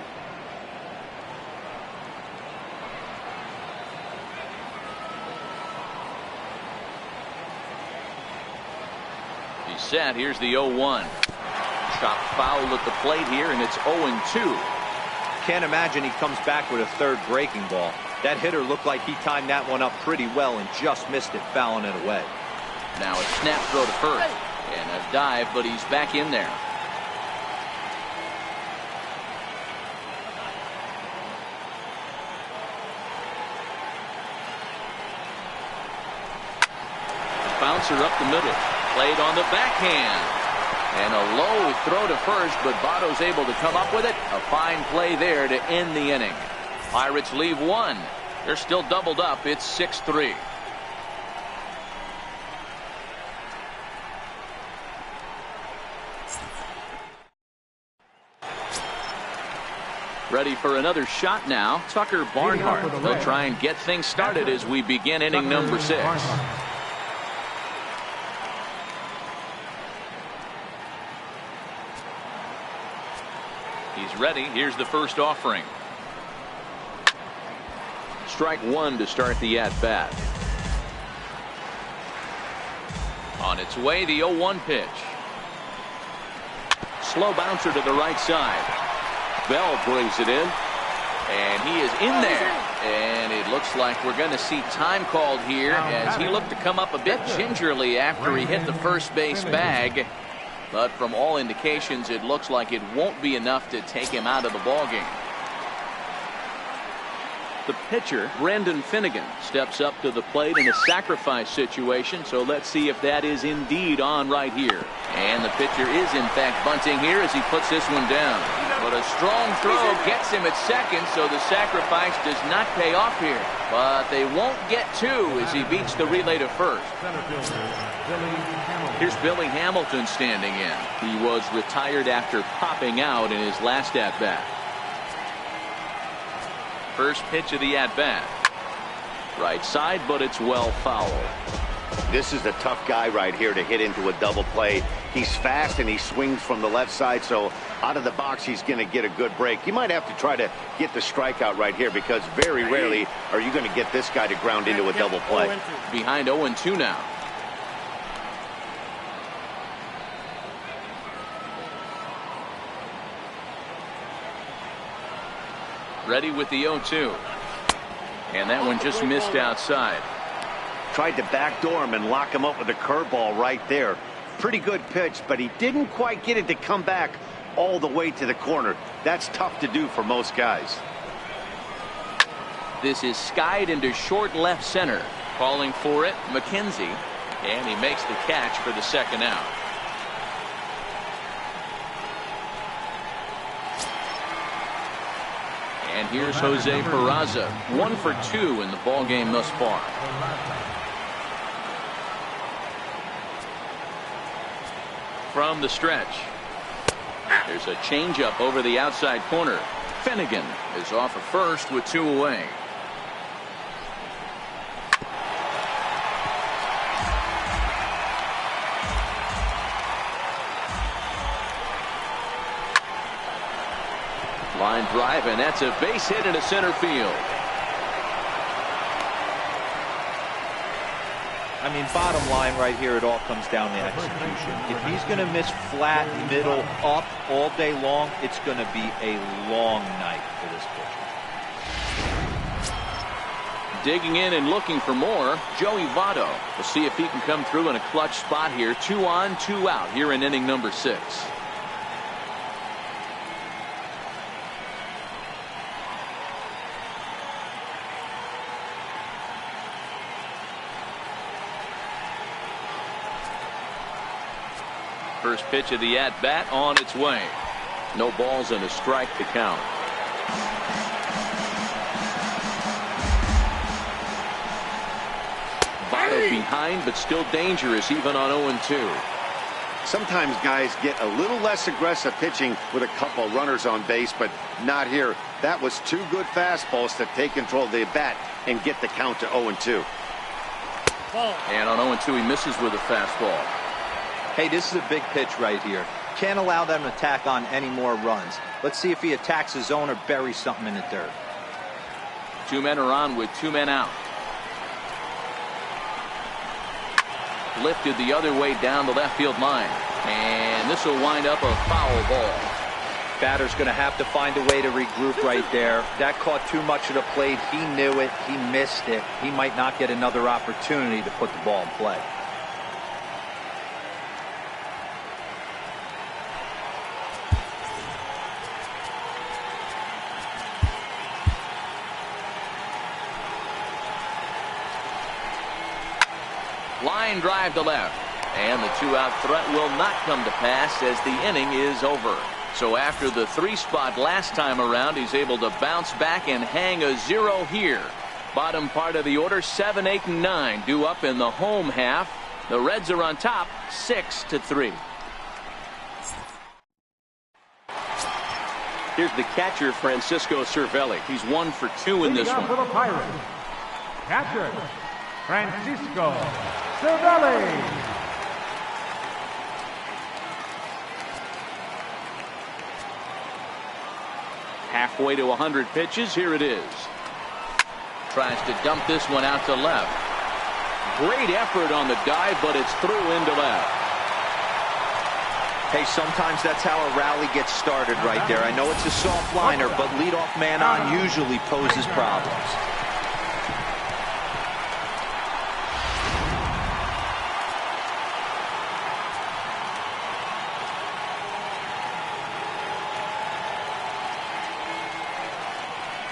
He's set. Here's the 0-1. Chopped foul at the plate here, and it's 0-2. Can't imagine he comes back with a third breaking ball. That hitter looked like he timed that one up pretty well and just missed it, fouling it away. Now a snap throw to first. And a dive, but he's back in there. The bouncer up the middle. Played on the backhand. And a low throw to first, but Votto's able to come up with it. A fine play there to end the inning. Pirates leave 1. They're still doubled up. It's 6-3. Ready for another shot now, Tucker Barnhart. They'll try and get things started as we begin inning number 6. He's ready. Here's the first offering. Strike 1 to start the at-bat. On its way, the 0-1 pitch. Slow bouncer to the right side. Bell brings it in, and he is in there. And it looks like we're going to see time called here as he looked to come up a bit gingerly after he hit the first base bag. But from all indications, it looks like it won't be enough to take him out of the ballgame. The pitcher, Brendan Finnegan, steps up to the plate in a sacrifice situation, so let's see if that is indeed on right here. And the pitcher is in fact bunting here as he puts this one down. But a strong throw gets him at second, so the sacrifice does not pay off here. But they won't get two as he beats the relay to first. Here's Billy Hamilton standing in. He was retired after popping out in his last at-bat. First pitch of the at-bat. Right side, but it's well fouled. This is a tough guy right here to hit into a double play. He's fast and he swings from the left side, so out of the box he's going to get a good break. You might have to try to get the strikeout right here because very rarely are you going to get this guy to ground into a double play. Behind 0-2 now. Ready with the 0-2. And that one just missed outside. Tried to backdoor him and lock him up with a curveball right there. Pretty good pitch, but he didn't quite get it to come back all the way to the corner. That's tough to do for most guys. This is skied into short left center. Calling for it, McKenzie. And he makes the catch for the second out. And here's Jose Peraza, 1 for 2 in the ball game thus far. From the stretch, there's a changeup over the outside corner. Finnegan is off at first with 2 away. Line drive, and that's a base hit into center field. I mean, bottom line right here, it all comes down to execution. If he's going to miss flat, middle, up all day long, it's going to be a long night for this pitcher. Digging in and looking for more, Joey Votto. We'll see if he can come through in a clutch spot here. 2 on, 2 out here in inning number 6. First pitch of the at-bat on its way. No balls and a strike to count. Votto behind, but still dangerous even on 0-2. Sometimes guys get a little less aggressive pitching with a couple runners on base, but not here. That was 2 good fastballs to take control of the bat and get the count to 0-2. And on 0-2 he misses with a fastball. Hey, this is a big pitch right here. Can't allow them to tack on any more runs. Let's see if he attacks his zone or buries something in the dirt. 2 men are on with 2 men out. Lifted the other way down the left field line. And this will wind up a foul ball. Batter's going to have to find a way to regroup right there. That caught too much of the plate. He knew it. He missed it. He might not get another opportunity to put the ball in play. Line drive to left. And the 2-out threat will not come to pass as the inning is over. So after the 3 spot last time around, he's able to bounce back and hang a 0 here. Bottom part of the order, 7, 8, and 9 due up in the home half. The Reds are on top 6-3. Here's the catcher, Francisco Cervelli. He's 1 for 2 in this one. For the Pirates, catcher Francisco Cervelli. Halfway to 100 pitches. Here it is. Tries to dump this one out to left. Great effort on the dive, but it's through into left. Hey, sometimes that's how a rally gets started right there. I know it's a soft liner, but leadoff man on usually poses problems.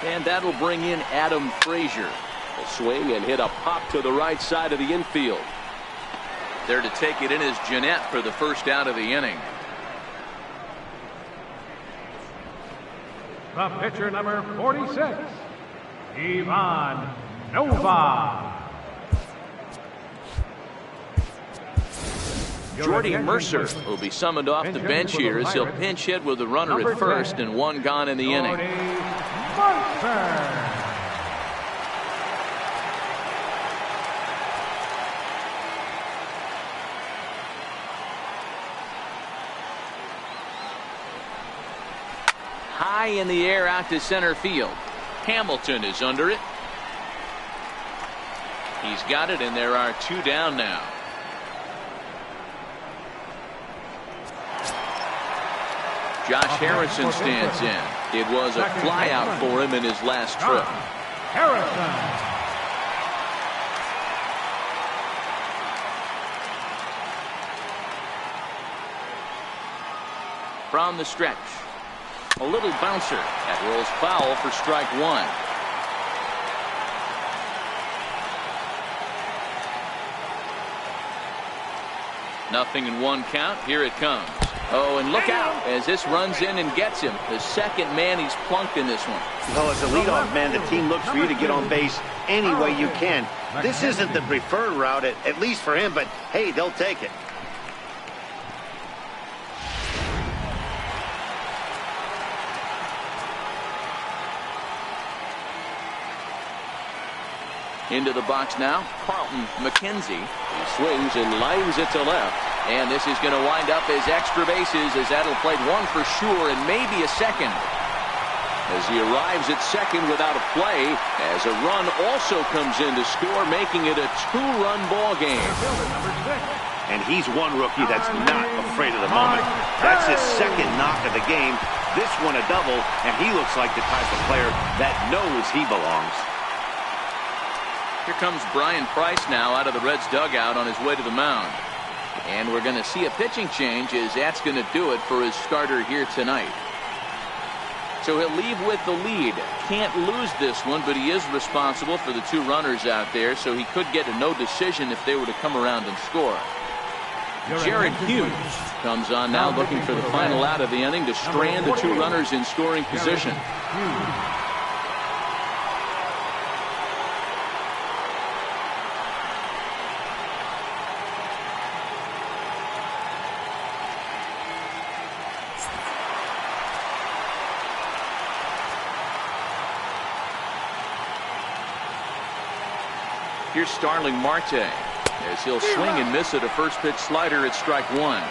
And that'll bring in Adam Frazier. A swing and hit a pop to the right side of the infield. There to take it in is Jeanette for the first out of the inning. The pitcher, number 46, Ivan Nova. Jordy Mercer will be summoned off the bench here as he'll pinch hit with a runner at first and one gone in the inning. High in the air out to center field. Hamilton is under it. He's got it, and there are two down now. Josh Harrison stands in. It was a flyout for him in his last trip. Harrison. From the stretch. A little bouncer. That rolls foul for strike one. Nothing in one count. Here it comes. Oh, and look out as this runs in and gets him. The second man he's plunked in this one. Well, as a leadoff man, the team looks for you to get on base any way you can. This isn't the preferred route, at least for him, but hey, they'll take it. Into the box now, Carlton McKenzie. He swings and lines it to left. And this is going to wind up as extra bases as that'll play one for sure and maybe a second. As he arrives at second without a play, as a run also comes in to score, making it a two-run ball game. And he's one rookie that's not afraid of the moment. That's his second knock of the game. This one a double, and he looks like the type of player that knows he belongs. Here comes Brian Price now out of the Reds dugout on his way to the mound. And we're going to see a pitching change as that's going to do it for his starter here tonight. So he'll leave with the lead. Can't lose this one, but he is responsible for the two runners out there, so he could get a no decision if they were to come around and score. Jared Hughes comes on now looking for the final out of the inning to strand the two runners in scoring position. Here's Starling Marte as he'll swing and miss at a first pitch slider at strike one.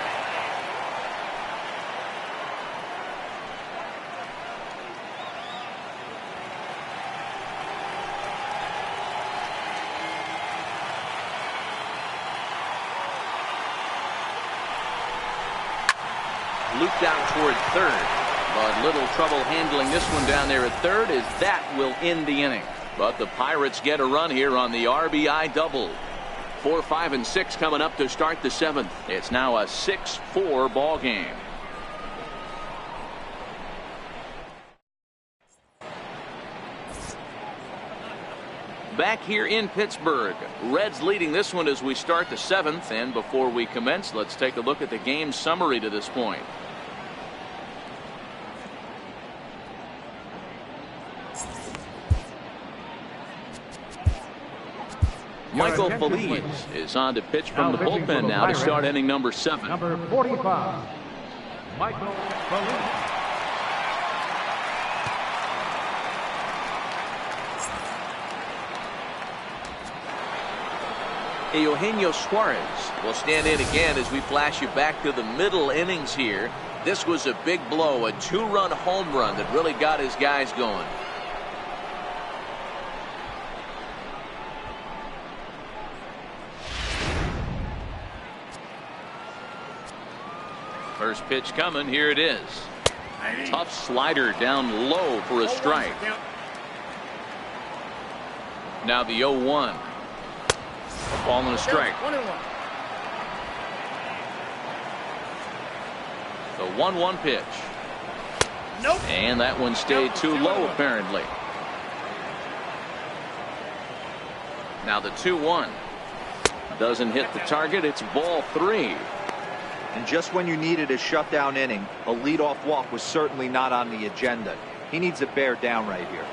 Looped out toward third, but little trouble handling this one down there at third as that will end the inning. But the Pirates get a run here on the RBI double. 4, 5, and 6 coming up to start the seventh. It's now a 6-4 ball game. Back here in Pittsburgh, Reds leading this one as we start the seventh. And before we commence, let's take a look at the game summary to this point. Michael Feliz is on to pitch from the bullpen now to start inning number 7. Number 45, Michael Feliz. Eugenio Suarez will stand in again as we flash you back to the middle innings here. This was a big blow, a 2-run home run that really got his guys going. First pitch coming. Here it is. Tough slider down low for a strike. Now the 0-1. A ball and a strike. The 1-1 pitch. And that one stayed too low apparently. Now the 2-1. Doesn't hit the target. It's ball 3. And just when you needed a shutdown inning, a leadoff walk was certainly not on the agenda. He needs to bear down right here.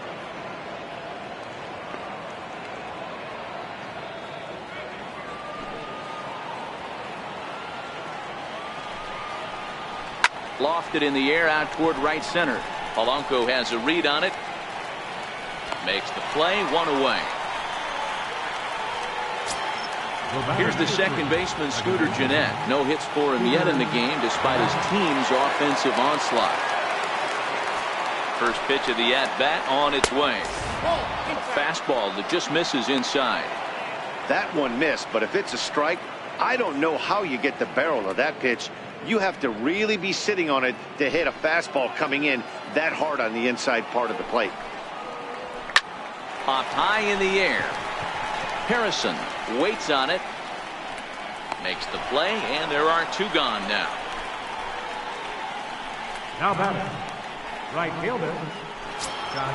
Lofted in the air out toward right center. Polanco has a read on it. Makes the play, 1 away. Here's the second baseman, Scooter Gennett. No hits for him yet in the game despite his team's offensive onslaught. First pitch of the at-bat on its way. A fastball that just misses inside. That one missed, but if it's a strike, I don't know how you get the barrel of that pitch. You have to really be sitting on it to hit a fastball coming in that hard on the inside part of the plate. Popped high in the air. Harrison waits on it. Makes the play, and there are 2 gone now. Now batting, right fielder, Scott.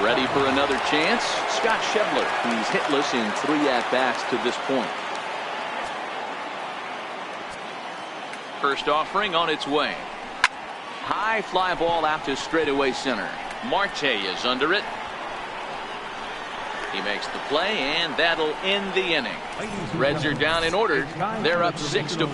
Ready for another chance. Scott Schebler. He's hitless in 3 at-bats to this point. First offering on its way. High fly ball out to straightaway center. Marte is under it. He makes the play, and that'll end the inning. Reds are down in order. They're up 6-4.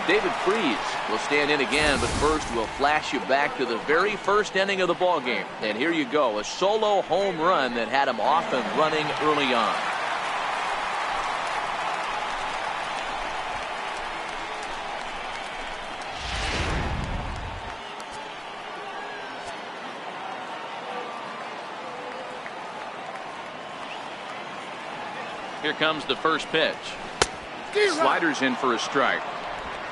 David Freese will stand in again, but first we'll flash you back to the very first inning of the ballgame. And here you go, a solo home run that had him off and running early on. Here comes the first pitch. Sliders in for a strike.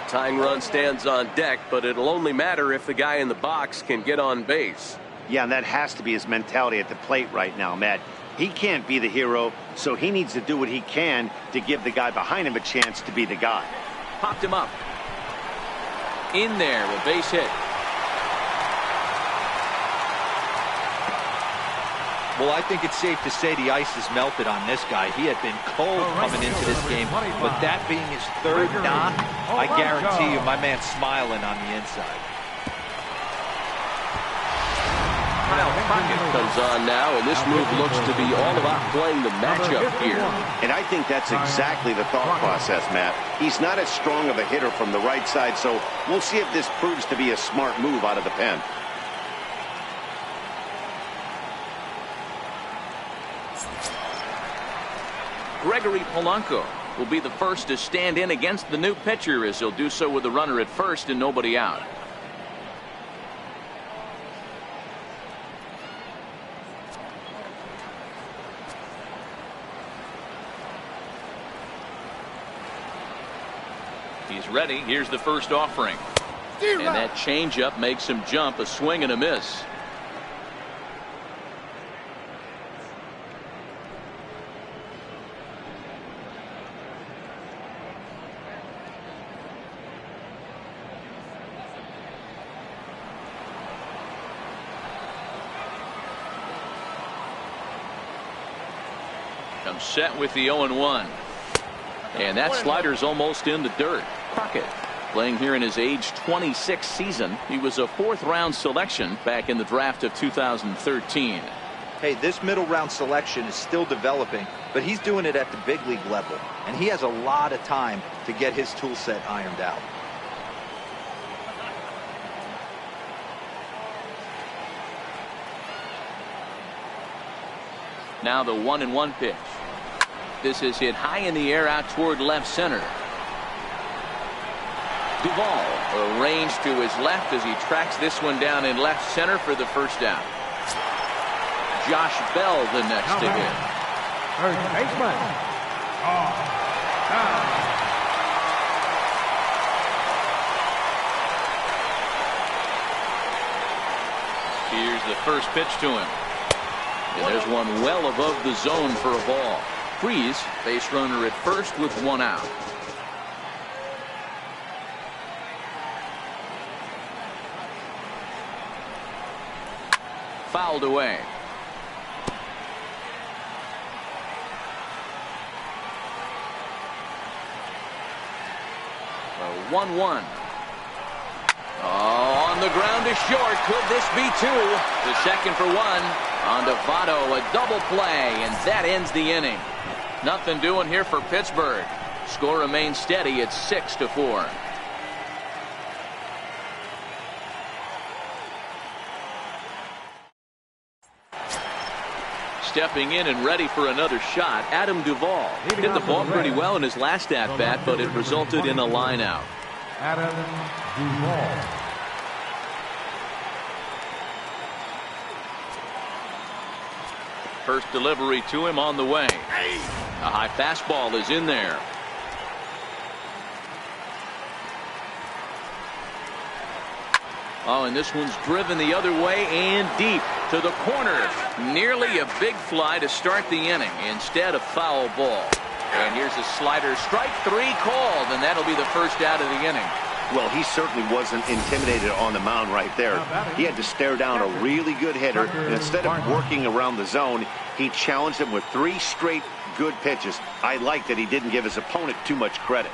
Tying run stands on deck, but it'll only matter if the guy in the box can get on base. Yeah, and that has to be his mentality at the plate right now, Matt. He can't be the hero, so he needs to do what he can to give the guy behind him a chance to be the guy. Popped him up. In there, a base hit. Well, I think it's safe to say the ice has melted on this guy. He had been cold coming into this game, but that being his 3rd knock, I guarantee you my man's smiling on the inside. Kyle Puckett comes on now, and this move looks to be all about playing the matchup here. And I think that's exactly the thought process, Matt. He's not as strong of a hitter from the right side, so we'll see if this proves to be a smart move out of the pen. Gregory Polanco will be the first to stand in against the new pitcher, as he'll do so with a runner at first and nobody out. He's ready. Here's the first offering. And that changeup makes him jump. A swing and a miss. Comes set with the 0-1. And that slider's almost in the dirt. Puckett playing here in his age 26 season. He was a 4th-round selection back in the draft of 2013. Hey, this middle round selection is still developing, but he's doing it at the big league level, and he has a lot of time to get his tool set ironed out. Now the 1-1 pitch. This is hit high in the air out toward left center. Duvall arranged to his left as he tracks this one down in left center for the first out. Josh Bell the next to hit. First baseman. Here's the first pitch to him. And there's one well above the zone for a ball. Freese, base runner at first with 1 out. fouled away. 1-1. Oh, on the ground is short. Could this be two? The second for one. On to Votto, a double play, and that ends the inning. Nothing doing here for Pittsburgh. Score remains steady at 6-4. Stepping in and ready for another shot, Adam Duvall. Hit the ball pretty well in his last at-bat, but it resulted in a line-out. Adam Duvall. First delivery to him on the way. A high fastball is in there. Oh, and this one's driven the other way and deep to the corner. Nearly a big fly to start the inning instead of foul ball. And here's a slider, strike three called, and that'll be the first out of the inning. Well, he certainly wasn't intimidated on the mound right there. He had to stare down a really good hitter, and instead of working around the zone, he challenged him with 3 straight good pitches. I like that he didn't give his opponent too much credit.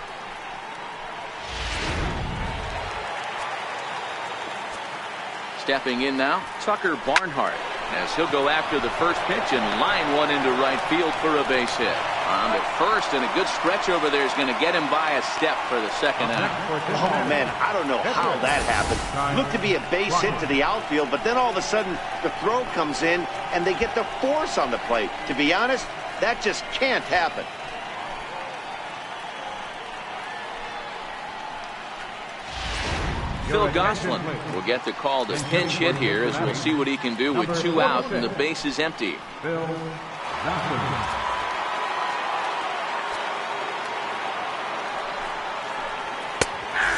Stepping in now, Tucker Barnhart, as he'll go after the first pitch and line one into right field for a base hit. On to first, and a good stretch over there is going to get him by a step for the second out. Oh, man, I don't know how that happened. Looked to be a base hit to the outfield, but then all of a sudden the throw comes in and they get the force on the plate. To be honest, that just can't happen. Phil Gosselin will get the call to pinch hit here, as we'll see what he can do with 2 out and the base is empty. Phil Gosselin.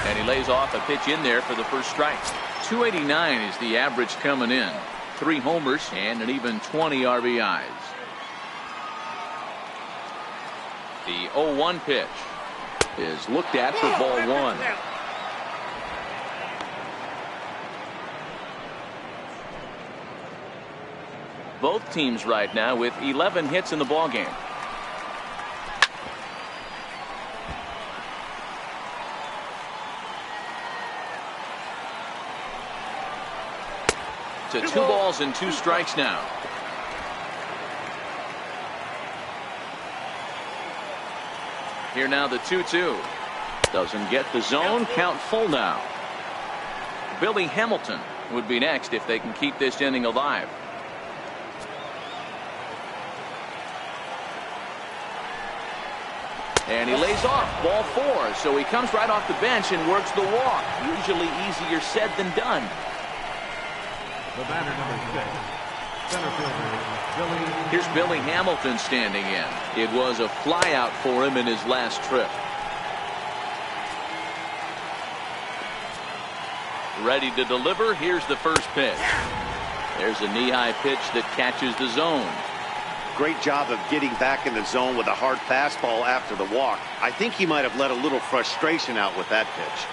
And he lays off a pitch in there for the first strike. 289 is the average coming in. 3 homers and an even 20 RBIs. The 0-1 pitch is looked at for ball 1. Both teams right now with 11 hits in the ballgame. To 2 balls and 2 strikes now. Here now the 2-2. Doesn't get the zone. Count full now. Billy Hamilton would be next if they can keep this inning alive. And he lays off ball 4, so he comes right off the bench and works the walk. Usually easier said than done. The batter, number 6, center fielder Billy. Here's Billy Hamilton standing in. It was a flyout for him in his last trip. Ready to deliver. Here's the first pitch. There's a knee-high pitch that catches the zone. Great job of getting back in the zone with a hard fastball after the walk. I think he might have let a little frustration out with that pitch.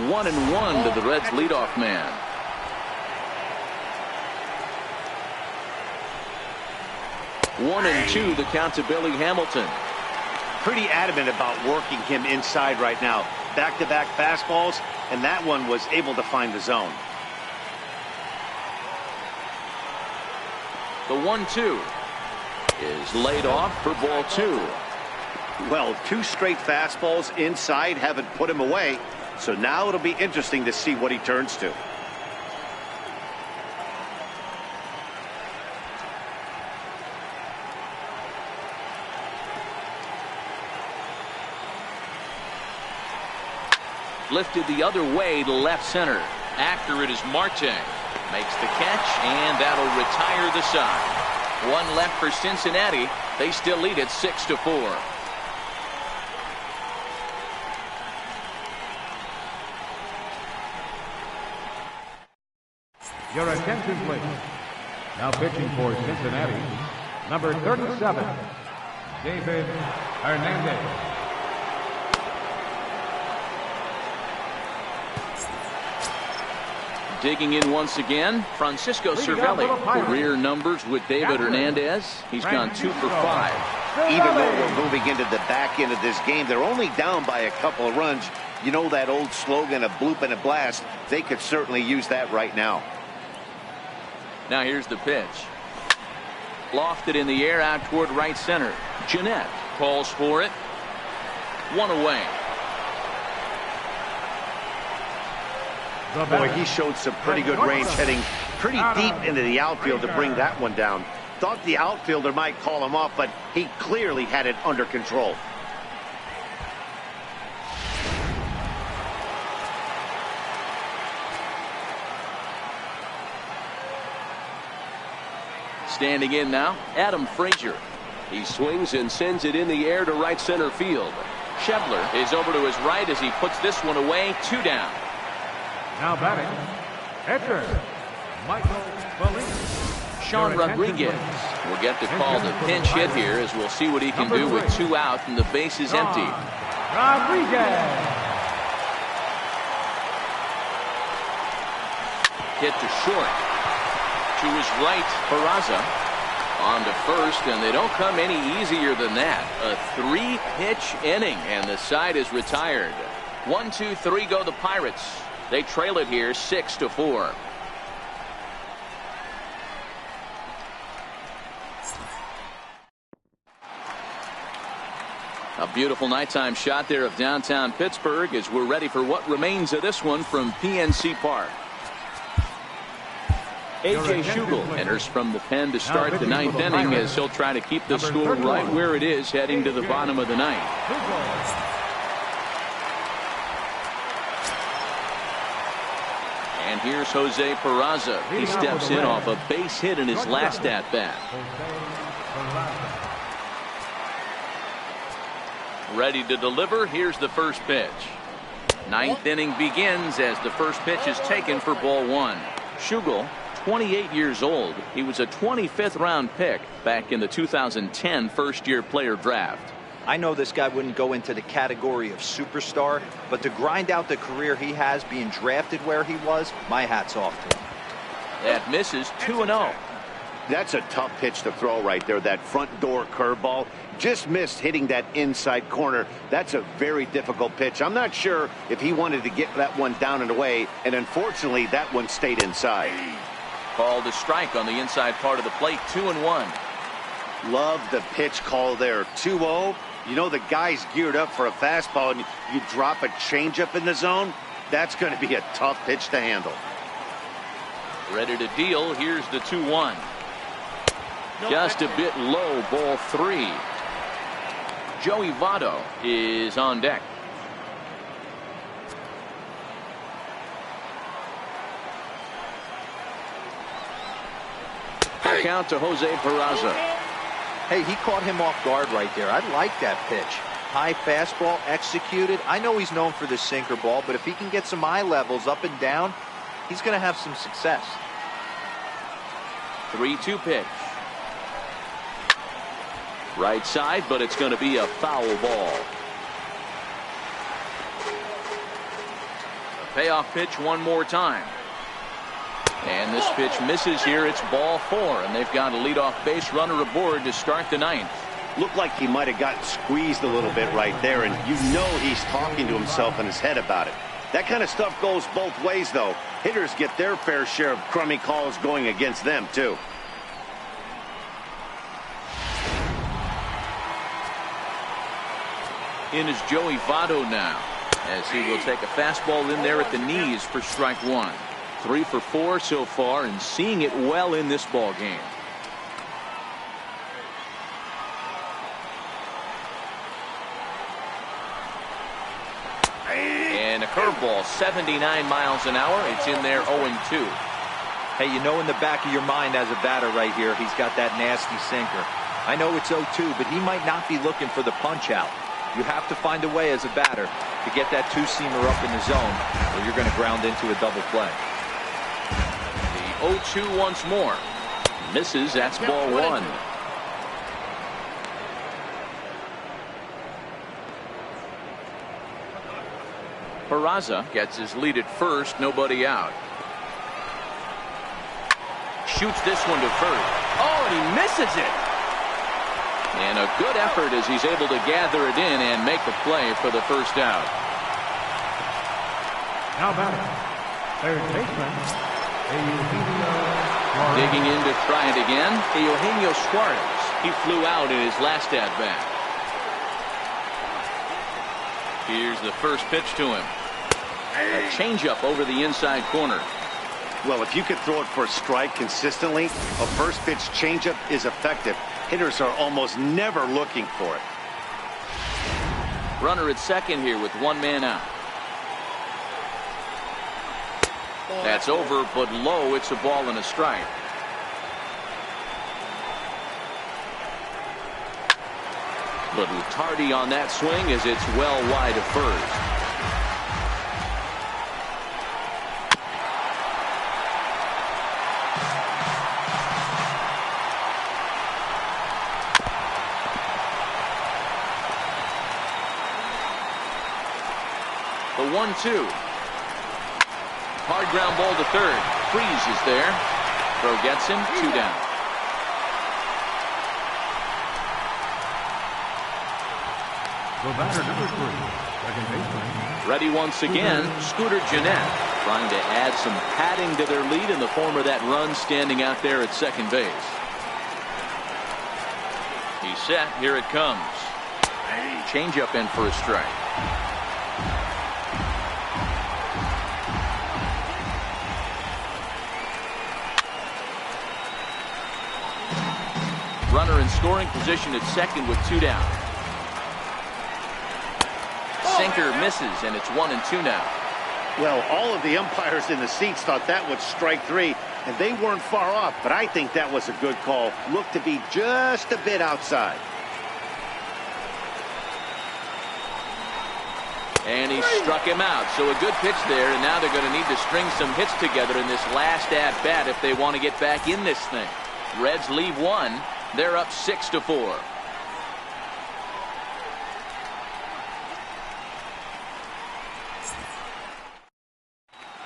1-1 to the Reds' leadoff man. One and 2 the count to Billy Hamilton. Pretty adamant about working him inside right now. Back-to-back fastballs, and that one was able to find the zone. The 1-2 is laid off for ball 2. Well, 2 straight fastballs inside haven't put him away, so now it'll be interesting to see what he turns to. Lifted the other way to left center. After it is Marte. Makes the catch, and that'll retire the side. 1 left for Cincinnati. They still lead it 6-4. Your attention, please. Now pitching for Cincinnati, number 37, David Hernandez. Digging in once again, Francisco Cervelli. Career numbers with David Hernandez. He's gone 2 for 5. Even though we're moving into the back end of this game, they're only down by a couple of runs. You know that old slogan, a bloop and a blast. They could certainly use that right now. Now here's the pitch. Lofted in the air out toward right center. Jeanette calls for it. 1 away. Boy, he showed some pretty good range, heading pretty deep into the outfield to bring that one down. Thought the outfielder might call him off, but he clearly had it under control. Standing in now, Adam Frazier. He swings and sends it in the air to right center field. Schebler is over to his right as he puts this one away. 2 down. Now batting, pitcher, Michael Bellini. Sean Rodriguez will get the call to pinch hit here, as we'll see what he can do with 2 out and the base is empty. Rodriguez. Hit to short. To his right, Peraza on to first, and they don't come any easier than that. A 3-pitch inning, and the side is retired. 1, 2, 3 go the Pirates. They trail it here 6-4. A beautiful nighttime shot there of downtown Pittsburgh as we're ready for what remains of this one from PNC Park. A.J. Schugel enters from the pen to start the 9th inning as he'll try to keep the score right where it is heading to the bottom of the 9th. And here's Jose Peraza. He steps in off a base hit in his last at-bat. Ready to deliver. Here's the first pitch. 9th inning begins as the first pitch is taken for ball 1. Schugel, 28 years old. He was a 25th round pick back in the 2010 first-year player draft. I know this guy wouldn't go into the category of superstar, but to grind out the career he has being drafted where he was, my hat's off to him. That misses. 2-0. That's a tough pitch to throw right there. That front door curveball just missed hitting that inside corner. That's a very difficult pitch. I'm not sure if he wanted to get that one down and away, and unfortunately that one stayed inside. Called a strike on the inside part of the plate. 2-1. Love the pitch call there. 2-0. You know the guy's geared up for a fastball, and you drop a changeup in the zone. That's going to be a tough pitch to handle. Ready to deal. Here's the 2-1. Just a bit low. Ball 3. Joey Votto is on deck. Count to Jose Peraza. Hey, he caught him off guard right there. I like that pitch. High fastball executed. I know he's known for the sinker ball, but if he can get some eye levels up and down, he's going to have some success. 3-2 pitch. Right side, but it's going to be a foul ball. A payoff pitch one more time. And this pitch misses here. It's ball 4, and they've got a leadoff base runner aboard to start the 9th. Looked like he might have gotten squeezed a little bit right there, and you know he's talking to himself in his head about it. That kind of stuff goes both ways, though. Hitters get their fair share of crummy calls going against them, too. In is Joey Votto now, as he will take a fastball in there at the knees for strike 1. 3 for 4 so far, and seeing it well in this ball game. And a curveball, 79 miles an hour. It's in there 0-2. Hey, you know in the back of your mind as a batter right here, he's got that nasty sinker. I know it's 0-2, but he might not be looking for the punch out. You have to find a way as a batter to get that two-seamer up in the zone, or you're going to ground into a double play. The 0-2 once more. Misses. That's ball 1. Peraza gets his lead at first. Nobody out. shoots this one to first. Oh, and he misses it. And a good effort as he's able to gather it in and make the play for the first out. Now batting, third baseman, Digging in to try it again, Eugenio Suarez. He flew out in his last at-bat. Here's the first pitch to him. A changeup over the inside corner. Well, if you could throw it for a strike consistently, a first pitch changeup is effective. Hitters are almost never looking for it. Runner at second here with one man out. That's over, but low. It's a ball and a strike. Little tardy on that swing as it's well wide of first. The 1-2. Hard ground ball to third. Freeze is there. Throw gets him. 2 down. The batter, number 3, second baseman. Ready once again, Scooter Gennett, trying to add some padding to their lead in the form of that run standing out there at second base. He's set. Here it comes. Change up in for a strike. Runner in scoring position at second with 2 down. Sinker misses, and it's 1-2 now. Well, all of the umpires in the seats thought that was strike 3, and they weren't far off, but I think that was a good call. Looked to be just a bit outside. And he struck him out. So a good pitch there, and now they're going to need to string some hits together in this last at-bat if they want to get back in this thing. Reds leave 1. They're up 6-4.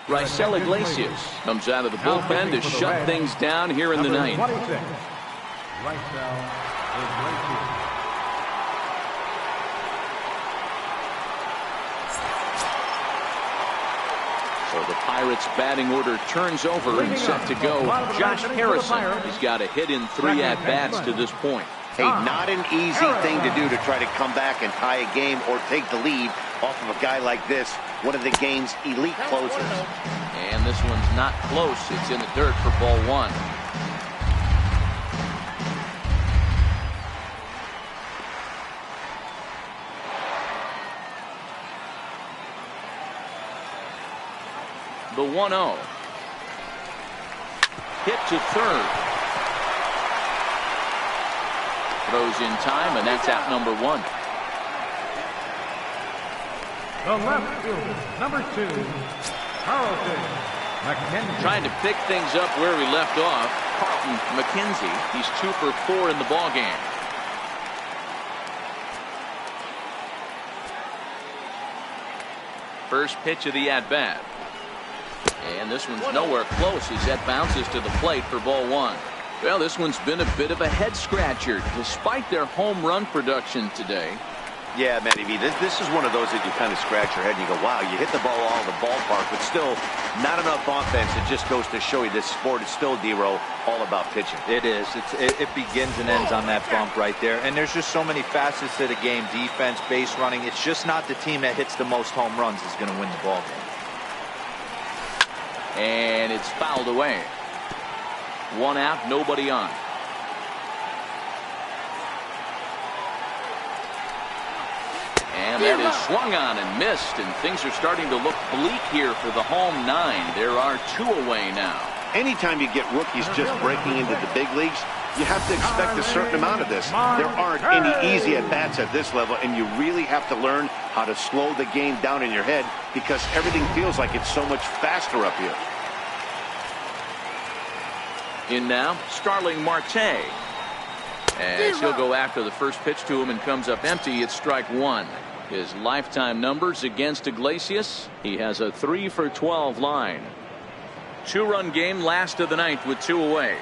Raisel Iglesias comes out of the bullpen to shut things down here in the ninth. 26, Raisel Iglesias. So the Pirates batting order turns over and set to go. Josh Harrison has got a hit in 3 at-bats to this point. Hey, not an easy thing to do to try to come back and tie a game or take the lead off of a guy like this, one of the game's elite closers. And this one's not close. It's in the dirt for ball 1. The 1-0. Hit to third. Throws in time, and that's out number 1. The left fielder, number 2, Carlton McKenzie. Trying to pick things up where we left off. Carlton McKenzie. He's 2 for 4 in the ballgame. First pitch of the at-bat. And this one's nowhere close as that bounces to the plate for ball 1. Well, this one's been a bit of a head scratcher despite their home run production today. Yeah, Mlb, this is one of those that you kind of scratch your head and you go, wow, you hit the ball all the ballpark, but still not enough offense. It just goes to show you this sport is still, D-Row, all about pitching. It is. It begins and ends on that bump right there. And there's just so many facets to the game. Defense, base running. It's just not the team that hits the most home runs is going to win the ball game. And it's fouled away. 1 out, nobody on. And that is swung on and missed, and things are starting to look bleak here for the home 9. There are 2 away now. Anytime you get rookies just breaking into the big leagues, you have to expect a certain amount of this. There aren't any easy at-bats at this level, and you really have to learn how to slow the game down in your head because everything feels like it's so much faster up here. In now, Starling Marte. As he'll go after the first pitch to him and comes up empty, it's strike 1. His lifetime numbers against Iglesias, he has a 3 for 12 line. 2-run game, last of the ninth with 2 away.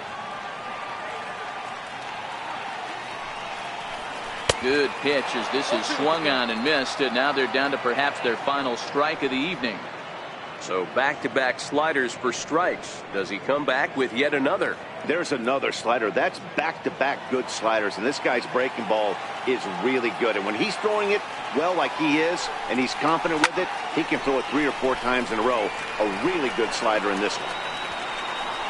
Good pitch as this is swung on and missed, and now they're down to perhaps their final strike of the evening. So back-to-back sliders for strikes. Does he come back with yet another? There's another slider. That's back-to-back good sliders, and this guy's breaking ball is really good. And when he's throwing it well like he is, and he's confident with it, he can throw it 3 or 4 times in a row. A really good slider in this one.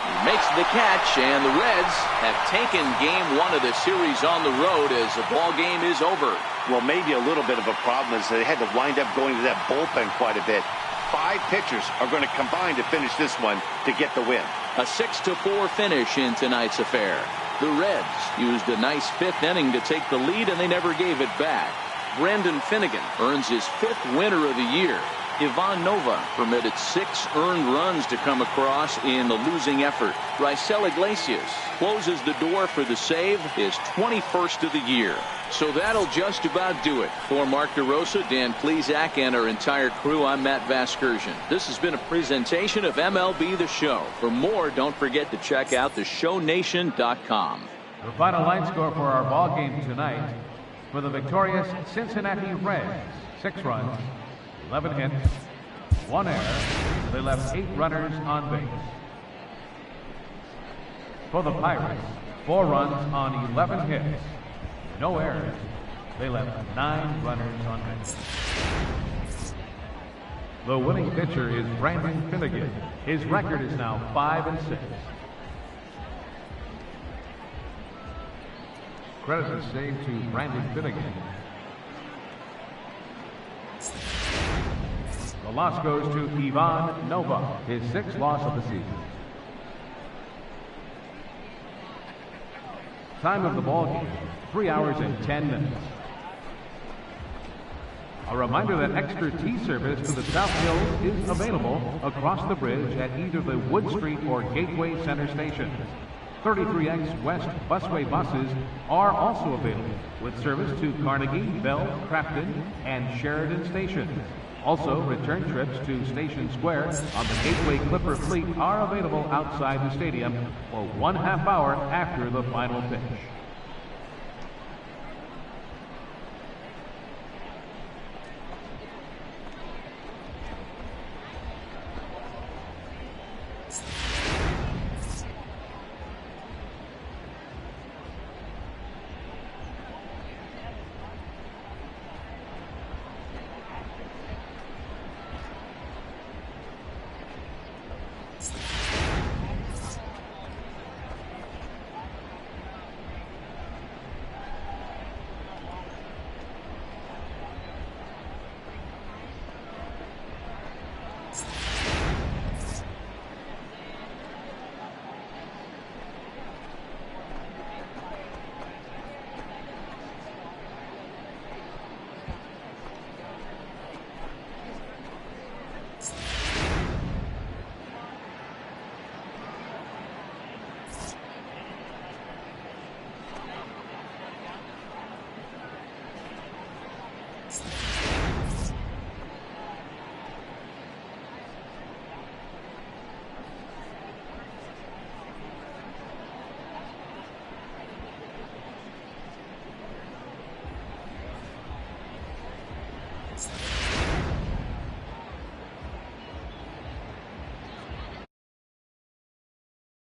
He makes the catch, and the Reds have taken game 1 of the series on the road as the ball game is over. Well, maybe a little bit of a problem is they had to wind up going to that bullpen quite a bit. 5 pitchers are going to combine to finish this one to get the win. A 6-4 finish in tonight's affair. The Reds used a nice 5th inning to take the lead, and they never gave it back. Brandon Finnegan earns his 5th winner of the year. Ivan Nova permitted 6 earned runs to come across in the losing effort. Raisel Iglesias closes the door for the save, his 21st of the year. So that'll just about do it. For Mark DeRosa, Dan Plesac, and our entire crew, I'm Matt Vasgersian. This has been a presentation of MLB The Show. For more, don't forget to check out theshownation.com. The final line score for our ball game tonight: for the victorious Cincinnati Reds, 6 runs, 11 hits, 1 error. They left 8 runners on base. For the Pirates, 4 runs on 11 hits, no errors. They left 9 runners on base. The winning pitcher is Brandon Finnegan. His record is now 5-6. Credit is saved to Brandon Finnegan. The loss goes to Ivan Nova, his 6th loss of the season. Time of the ball game, 3 hours and 10 minutes. A reminder that extra T service to the South Hills is available across the bridge at either the Wood Street or Gateway Center stations. 33X West busway buses are also available with service to Carnegie, Bell, Crafton, and Sheridan stations. Also, return trips to Station Square on the Gateway Clipper fleet are available outside the stadium for 1/2 hour after the final pitch.